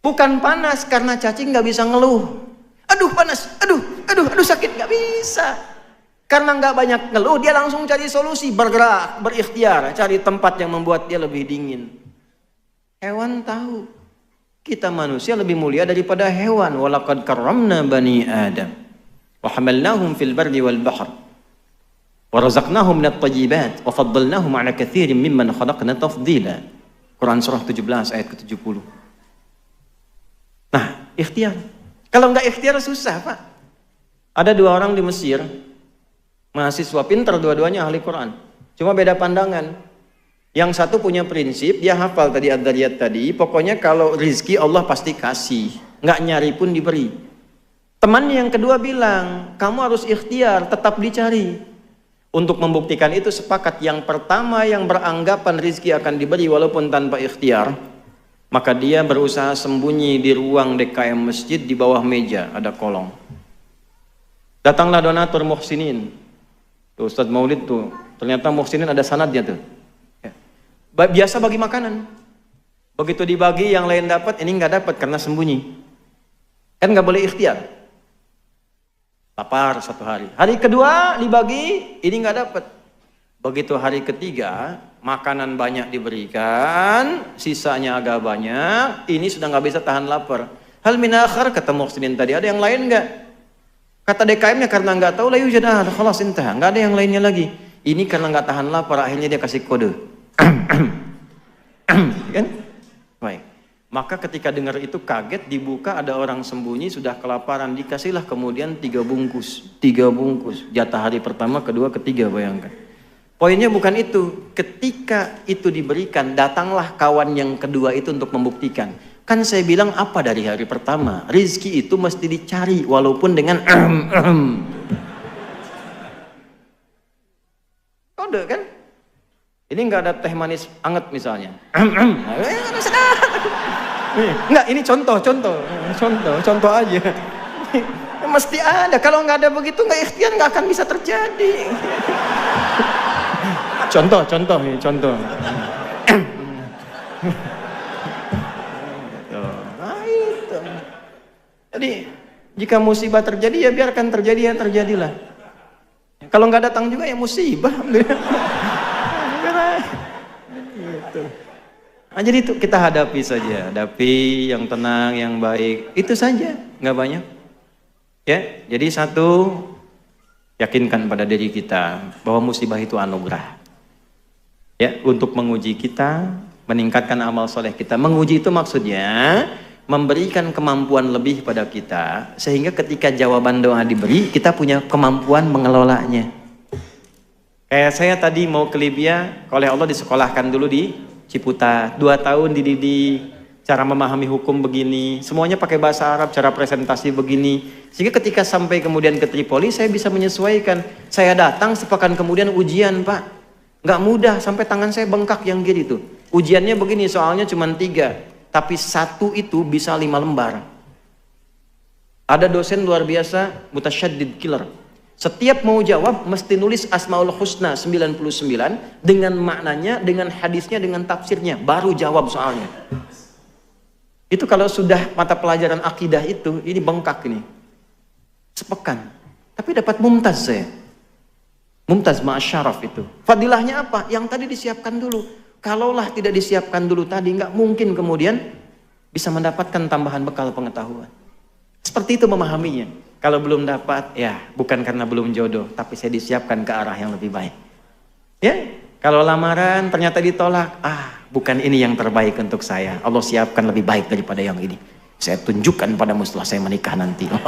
Bukan panas, karena cacing nggak bisa ngeluh. Aduh panas, aduh sakit, nggak bisa. Karena nggak banyak ngeluh, dia langsung cari solusi, bergerak, berikhtiar, cari tempat yang membuat dia lebih dingin. Hewan tahu, kita manusia lebih mulia daripada hewan. Walaqad karramna bani Adam, wa hamalnahum fil barri wal bahr, wa razaqnahum minat thayyibat, wa faddalnahum ala katsirin mimman khalaqna tafdila. Quran surah 17 ayat ke-70. Nah, ikhtiar. Kalau nggak ikhtiar susah, Pak. Ada 2 orang di Mesir, mahasiswa pintar, dua-duanya ahli Quran. Cuma beda pandangan. Yang satu punya prinsip, dia hafal tadi Ad-Dariyat tadi, pokoknya kalau rizki Allah pasti kasih, nggak nyari pun diberi. Teman yang kedua bilang, kamu harus ikhtiar, tetap dicari. Untuk membuktikan itu sepakat, yang pertama yang beranggapan rizki akan diberi walaupun tanpa ikhtiar, maka dia berusaha sembunyi di ruang DKM masjid, di bawah meja ada kolong. Datanglah donatur muhsinin. Tuh Ustaz Maulid tuh, ternyata muhsinin ada sanadnya tuh. Biasa bagi makanan. Begitu dibagi yang lain dapat, ini nggak dapat karena sembunyi. Kan nggak boleh ikhtiar. Lapar 1 hari. Hari kedua dibagi, ini nggak dapat. Begitu hari ketiga, makanan banyak diberikan, sisanya agak banyak, ini sudah nggak bisa tahan lapar. Hal min akhar, kata muhsinin tadi, ada yang lain nggak? Kata DKM-nya karena nggak tahu, la yujad ahad, khalas intah, nggak ada yang lainnya lagi. Ini karena nggak tahan lapar, akhirnya dia kasih kode. Kan? Baik. Maka ketika dengar itu kaget, dibuka ada orang sembunyi sudah kelaparan, dikasihlah kemudian 3 bungkus, jatah hari pertama, kedua, ketiga, bayangkan. Poinnya bukan itu. Ketika itu diberikan, datanglah kawan yang kedua itu untuk membuktikan. Kan saya bilang apa dari hari pertama? Rizki itu mesti dicari walaupun dengan kode kan? Ini nggak ada teh manis anget misalnya. Enggak, ini contoh aja. Mesti ada. Kalau nggak ada begitu, nggak ikhtiar, nggak akan bisa terjadi. Contoh. Nah, itu. Jadi jika musibah terjadi, ya biarkan terjadi, ya terjadilah. Kalau nggak datang juga ya musibah. Gitu. Nah, jadi itu kita hadapi saja, hadapi yang tenang, yang baik, itu saja, nggak banyak. Ya, jadi satu, yakinkan pada diri kita bahwa musibah itu anugerah. Ya, untuk menguji kita, meningkatkan amal soleh kita. Menguji itu maksudnya memberikan kemampuan lebih pada kita, sehingga ketika jawaban doa diberi, kita punya kemampuan mengelolanya. Kayak saya tadi mau ke Libya, oleh Allah disekolahkan dulu di Ciputat, 2 tahun dididik, cara memahami hukum begini, semuanya pakai bahasa Arab, cara presentasi begini, sehingga ketika sampai kemudian ke Tripoli, saya bisa menyesuaikan. Saya datang sepekan kemudian ujian, Pak, nggak mudah, sampai tangan saya bengkak yang gini tuh. Ujiannya begini, soalnya cuma 3, tapi 1 itu bisa 5 lembar. Ada dosen luar biasa, mutasyaddid killer. Setiap mau jawab mesti nulis Asmaul Husna 99 dengan maknanya, dengan hadisnya, dengan tafsirnya, baru jawab soalnya. Itu kalau sudah mata pelajaran akidah itu, ini bengkak ini. Sepekan. Tapi dapat mumtaz saya. Mumtaz ma'asyaraf itu. Fadilahnya apa? Yang tadi disiapkan dulu. Kalaulah tidak disiapkan dulu tadi, nggak mungkin kemudian bisa mendapatkan tambahan bekal pengetahuan. Seperti itu memahaminya. Kalau belum dapat, ya bukan karena belum jodoh, tapi saya disiapkan ke arah yang lebih baik. Ya, kalau lamaran ternyata ditolak, bukan ini yang terbaik untuk saya. Allah siapkan lebih baik daripada yang ini. Saya tunjukkan padamu setelah saya menikah nanti. Nah,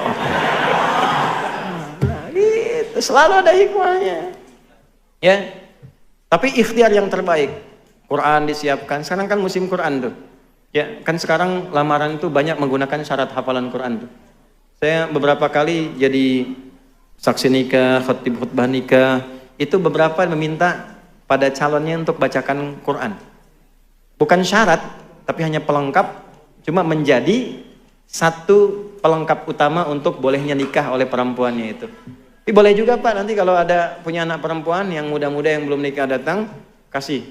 gitu. Selalu ada hikmahnya. Ya, tapi ikhtiar yang terbaik. Quran disiapkan. Sekarang kan musim Quran tuh. Ya, kan sekarang lamaran itu banyak menggunakan syarat hafalan Quran tuh. Saya beberapa kali jadi saksi nikah, khatib khutbah nikah, itu beberapa meminta pada calonnya untuk bacakan Quran. Bukan syarat, tapi hanya pelengkap, cuma menjadi satu pelengkap utama untuk bolehnya nikah oleh perempuannya itu. Tapi boleh juga Pak, nanti kalau ada punya anak perempuan yang muda-muda yang belum nikah datang, kasih.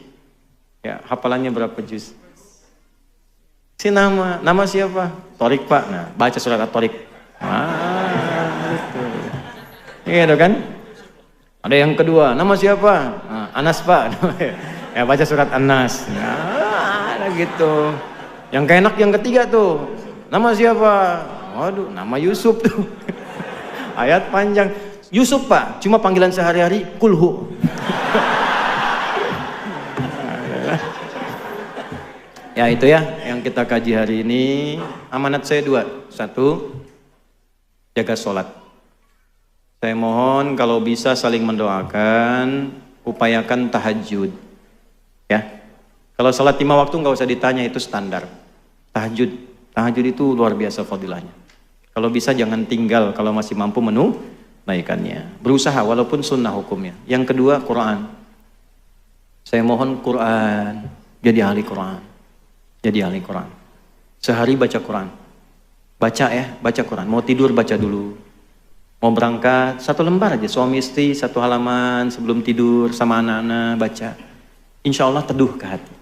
Ya, hafalannya berapa juz? Si nama siapa? Torik Pak. Nah, baca surat At-Torik. Gitu. Gitu kan? Ada yang kedua, nama siapa? Nah, Anas Pak. Ya, baca surat An-Nas. Nah, gitu. Yang keenak yang ketiga tuh, nama siapa? Waduh, nama Yusuf tuh. Ayat panjang. Yusuf Pak, cuma panggilan sehari-hari kulhu. Ya itu ya yang kita kaji hari ini. Amanat saya 2. 1, jaga sholat. Saya mohon kalau bisa saling mendoakan, upayakan tahajud. Ya, kalau sholat 5 waktu nggak usah ditanya, itu standar. Tahajud itu luar biasa fadilahnya. Kalau bisa jangan tinggal kalau masih mampu menunaikannya. Berusaha walaupun sunnah hukumnya. Yang kedua, Quran. Saya mohon Quran, jadi ahli Quran. Jadi ahli Quran. Sehari baca Quran. Baca Quran. Mau tidur baca dulu. Mau berangkat 1 lembar aja, suami istri 1 halaman sebelum tidur sama anak-anak baca. Insya Allah teduh ke hati.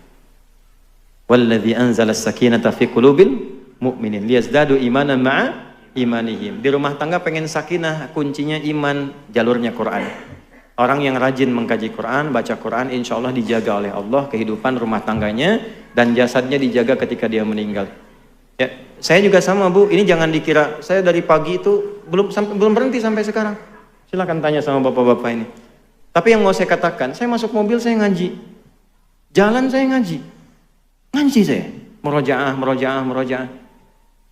Walladzi anzala as-sakinata fi qulubil mu'minin liyazdadu imanan ma'a imanihim. Di rumah tangga pengen sakinah, kuncinya iman, jalurnya Quran. Orang yang rajin mengkaji Quran, baca Quran, insya Allah dijaga oleh Allah kehidupan rumah tangganya dan jasadnya dijaga ketika dia meninggal. Ya, saya juga sama Bu. Ini jangan dikira saya dari pagi itu belum berhenti sampai sekarang. Silakan tanya sama bapak-bapak ini. Tapi yang mau saya katakan, saya masuk mobil saya ngaji, jalan saya ngaji saya, murojaah,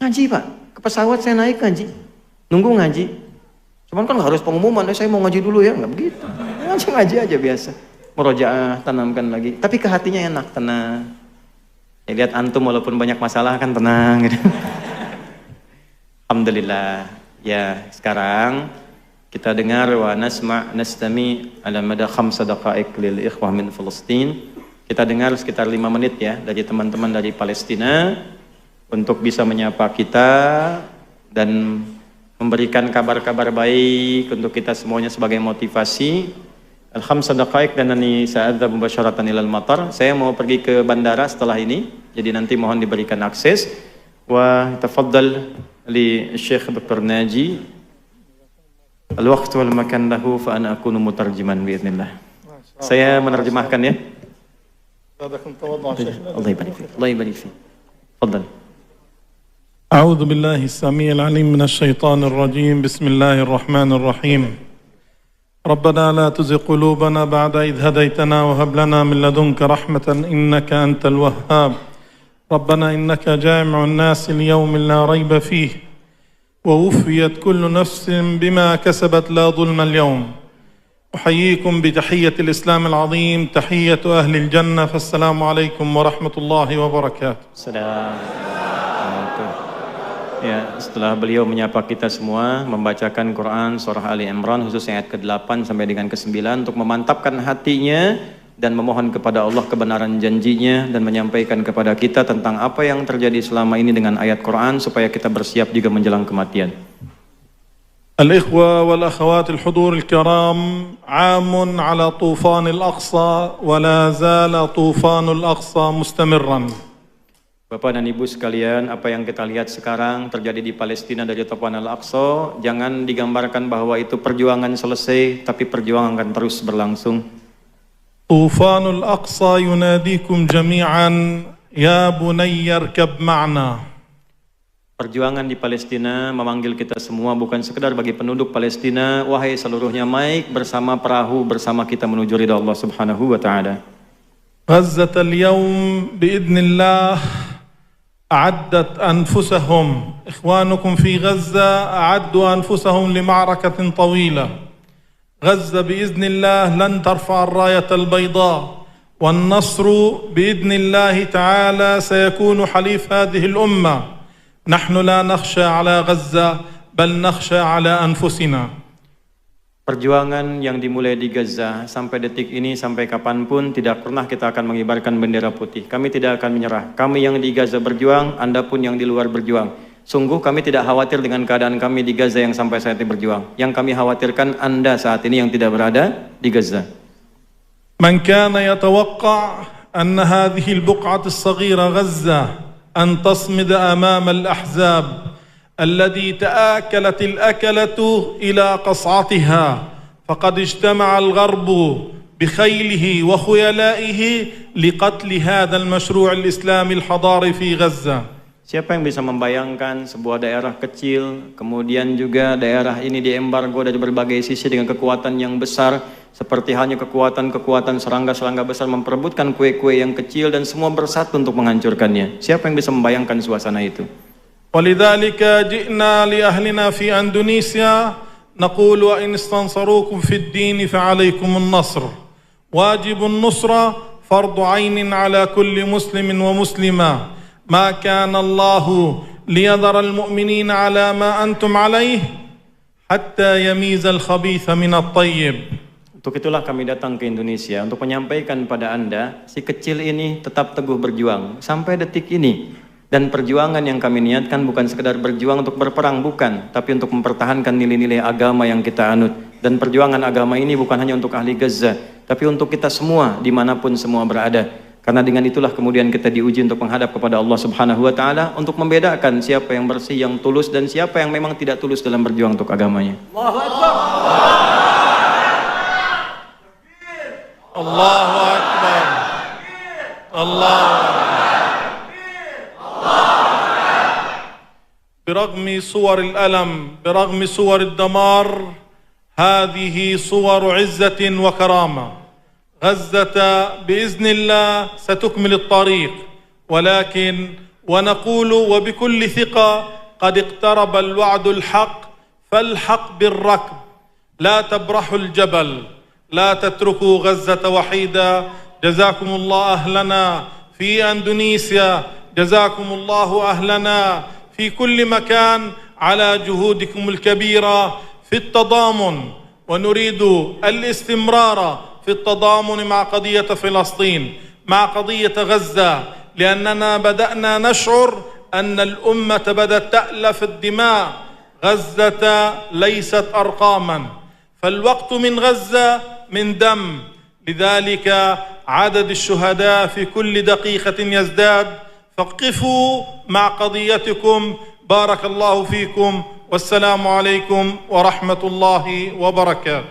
ngaji Pak. Ke pesawat saya naik ngaji, nunggu ngaji. Cuman kan harus pengumuman, saya mau ngaji dulu ya, nggak begitu. Ngaji aja biasa. Murojaah, tanamkan lagi. Tapi ke hatinya enak, tenang. Ya, lihat antum walaupun banyak masalah kan tenang gitu. Alhamdulillah. Ya, sekarang kita dengar wa nastami ala mada 5 daqaiq lil ikhwah min Palestin. Kita dengar sekitar 5 menit ya dari teman-teman dari Palestina untuk bisa menyapa kita dan memberikan kabar-kabar baik untuk kita semuanya sebagai motivasi. Al-5 daqaiq dan nani sa'adza mubasyaratan ilal matar. Saya mau pergi ke bandara setelah ini, jadi nanti mohon diberikan akses. Wa tafaddal li Syekh Dr. Naji al-waqt wal makan lahu fa ana akunu mutarjiman biidznillah. Saya menerjemahkan ya. Allah ibarik fik. Allah ibarik fik. Tafadhal. أعوذ بالله السميع العليم من الشيطان الرجيم بسم الله الرحمن الرحيم ربنا لا تزغ قلوبنا بعد إذ هديتنا وهب لنا من لدنك رحمة إنك أنت الوهاب ربنا إنك جامع الناس ليوم لا ريب فيه ووفيت كل نفس بما كسبت لا ظلم اليوم أحييكم بتحية الإسلام العظيم تحية أهل الجنة فالسلام عليكم ورحمة الله وبركاته. Ya, setelah beliau menyapa kita semua, membacakan Quran surah Ali Imran khusus ayat ke-8 sampai dengan ke-9 untuk memantapkan hatinya dan memohon kepada Allah kebenaran janjinya dan menyampaikan kepada kita tentang apa yang terjadi selama ini dengan ayat Quran supaya kita bersiap juga menjelang kematian. الإخوة والأخوات الحضور الكرام عام على طوفان الأقصى ولا زال طوفان الأقصى مستمرا. Bapak dan Ibu sekalian, apa yang kita lihat sekarang terjadi di Palestina dari Tufan Al-Aqsa, jangan digambarkan bahwa itu perjuangan selesai, tapi perjuangan akan terus berlangsung. طوفان الأقصى يناديكم جميعا يا بني اركب معنا. Perjuangan di Palestina memanggil kita semua, bukan sekedar bagi penduduk Palestina, wahai seluruhnya, maik bersama perahu bersama kita menuju ridha Allah Subhanahu wa taala. غزة اليوم بإذن الله أعدت أنفسهم إخوانكم في غزة أعدوا أنفسهم لمعركة طويلة. غزة بإذن الله لن ترفع الراية البيضاء والنصر بإذن الله تعالى سيكون حليف هذه الأمة. نحن لا نخشى على غزة بل نخشى على أنفسنا. Perjuangan yang dimulai di Gaza sampai detik ini, sampai kapanpun tidak pernah kita akan mengibarkan bendera putih. Kami tidak akan menyerah. Kami yang di Gaza berjuang, Anda pun yang di luar berjuang. Sungguh kami tidak khawatir dengan keadaan kami di Gaza yang sampai saat ini berjuang. Yang kami khawatirkan Anda saat ini yang tidak berada di Gaza. من كان يتوقع أن هذه البقعة الصغيرة غزة أن تصمد أمام الأحزاب الذي تآكلت الأكلة إلى قصعتها فقد اجتمع الغرب بخيله وخيلائه لقتل هذا المشروع الإسلامي الحضاري في غزة. Siapa yang bisa membayangkan sebuah daerah kecil, kemudian juga daerah ini diembargo dari berbagai sisi dengan kekuatan yang besar, seperti halnya kekuatan-kekuatan serangga-serangga besar memperebutkan kue-kue yang kecil dan semua bersatu untuk menghancurkannya. Siapa yang bisa membayangkan suasana itu? ولذلك جئنا لأهلنا في أندونيسيا نقول وإن استنصروكم في الدين فعليكم النصر واجب النصرة فرض عين على كل مسلم ومسلمة ما كان الله ليذر المؤمنين على ما أنتم عليه حتى يميز الخبيث من الطيب. Untuk itulah kami datang ke Indonesia untuk menyampaikan pada Anda, si kecil ini tetap teguh berjuang sampai detik ini. Dan perjuangan yang kami niatkan bukan sekedar berjuang untuk berperang, bukan, tapi untuk mempertahankan nilai-nilai agama yang kita anut. Dan perjuangan agama ini bukan hanya untuk ahli Gaza, tapi untuk kita semua dimanapun semua berada. Karena dengan itulah kemudian kita diuji untuk menghadap kepada Allah Subhanahu wa Ta'ala, untuk membedakan siapa yang bersih, yang tulus, dan siapa yang memang tidak tulus dalam berjuang untuk agamanya. Allahu Akbar. Allahu Akbar. Allahu برغم صور الألم برغم صور الدمار هذه صور عزة وكرامة. غزة بإذن الله ستكمل الطريق، ولكن ونقول وبكل ثقة قد اقترب الوعد الحق فالحق بالركب. لا تبرحوا الجبل، لا تتركوا غزة وحيدة. جزاكم الله أهلنا في أندونيسيا، جزاكم الله أهلنا في كل مكان على جهودكم الكبيرة في التضامن، ونريد الاستمرار في التضامن مع قضية فلسطين، مع قضية غزة، لأننا بدأنا نشعر أن الأمة بدأت تألف الدماء. غزة ليست أرقاما، فالوقت من غزة من دم، لذلك عدد الشهداء في كل دقيقة يزداد. فقفوا مع قضيتكم. بارك الله فيكم والسلام عليكم ورحمة الله وبركاته.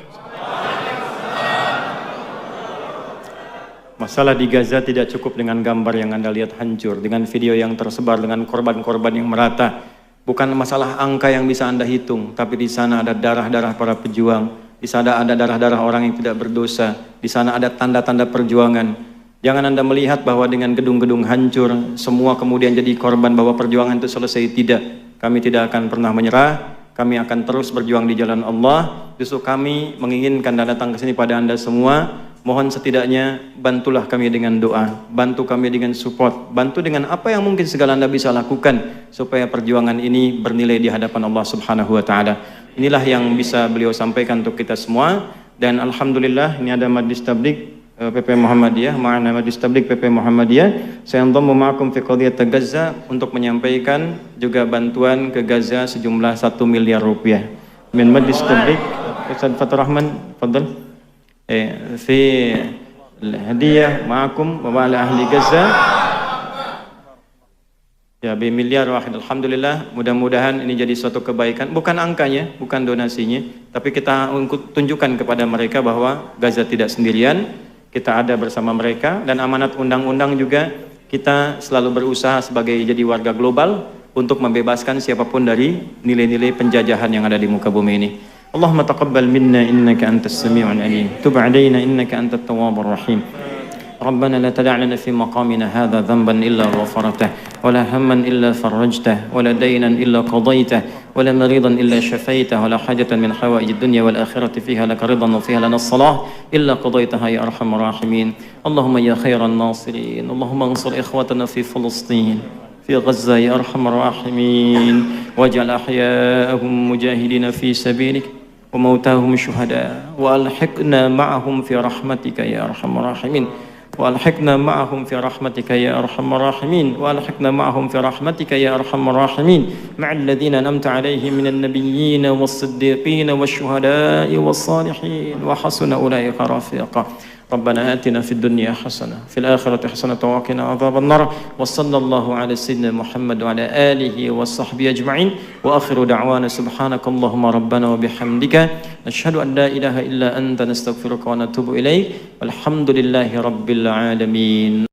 Masalah di Gaza tidak cukup dengan gambar yang Anda lihat hancur, dengan video yang tersebar, dengan korban-korban yang merata. Bukan masalah angka yang bisa Anda hitung, tapi di sana ada darah-darah para pejuang, di sana ada darah-darah orang yang tidak berdosa, di sana ada tanda-tanda perjuangan. Jangan Anda melihat bahwa dengan gedung-gedung hancur, semua kemudian jadi korban bahwa perjuangan itu selesai. Tidak, kami tidak akan pernah menyerah. Kami akan terus berjuang di jalan Allah. Justru kami menginginkan dan datang ke sini pada Anda semua. Mohon setidaknya bantulah kami dengan doa, bantu kami dengan support, bantu dengan apa yang mungkin segala Anda bisa lakukan supaya perjuangan ini bernilai di hadapan Allah Subhanahu wa Ta'ala. Inilah yang bisa beliau sampaikan untuk kita semua. Dan alhamdulillah ini ada Majlis Tabligh PP Muhammadiyah, ma'ana Majlis Tabligh PP Muhammadiyah. Saya dhammu ma'akum fi qadhiyat Gaza untuk menyampaikan juga bantuan ke Gaza sejumlah 1 miliar rupiah. Min Majlis Tabligh Ustaz Fathur Rahman, fadhal. في الهدية معكم ومع أهل غزة ya miliar wahid. Alhamdulillah, mudah-mudahan ini jadi suatu kebaikan, bukan angkanya, bukan donasinya, tapi kita tunjukkan kepada mereka bahwa Gaza tidak sendirian, kita ada bersama mereka. Dan amanat undang-undang juga kita selalu berusaha sebagai jadi warga global untuk membebaskan siapapun dari nilai-nilai penjajahan yang ada di muka bumi ini. اللهم تقبل منا إنك أنت السميع العليم تب علينا إنك أنت التواب الرحيم ربنا لا تدع لنا في مقامنا هذا ذنبا إلا غفرته ولا هما إلا فرجته ولا دينا إلا قضيته ولا مريضا إلا شفيته ولا حاجة من حوائج الدنيا والآخرة فيها لك رضا وفيها لنا الصلاح إلا قضيتها يا أرحم الراحمين اللهم يا خير الناصرين اللهم انصر إخوتنا في فلسطين في غزة يا أرحم الراحمين واجعل أحياءهم مجاهدين في سبيلك وموتاهم شهداء وألحقنا معهم في رحمتك يا أرحم الراحمين وألحقنا معهم في رحمتك يا أرحم الراحمين وألحقنا معهم في رحمتك يا أرحم الراحمين مع الذين أنعمت عليهم من النبيين والصديقين والشهداء والصالحين وحسن أولئك رفيقا ربنا آتنا في الدنيا حسنة في الآخرة حسنة وقنا عذاب النار وصلى الله على سيدنا محمد وعلى آله وصحبه أجمعين وآخر دعوانا سبحانك اللهم ربنا وبحمدك نشهد أن لا إله إلا أنت نستغفرك ونتوب إليك والحمد لله رب العالمين.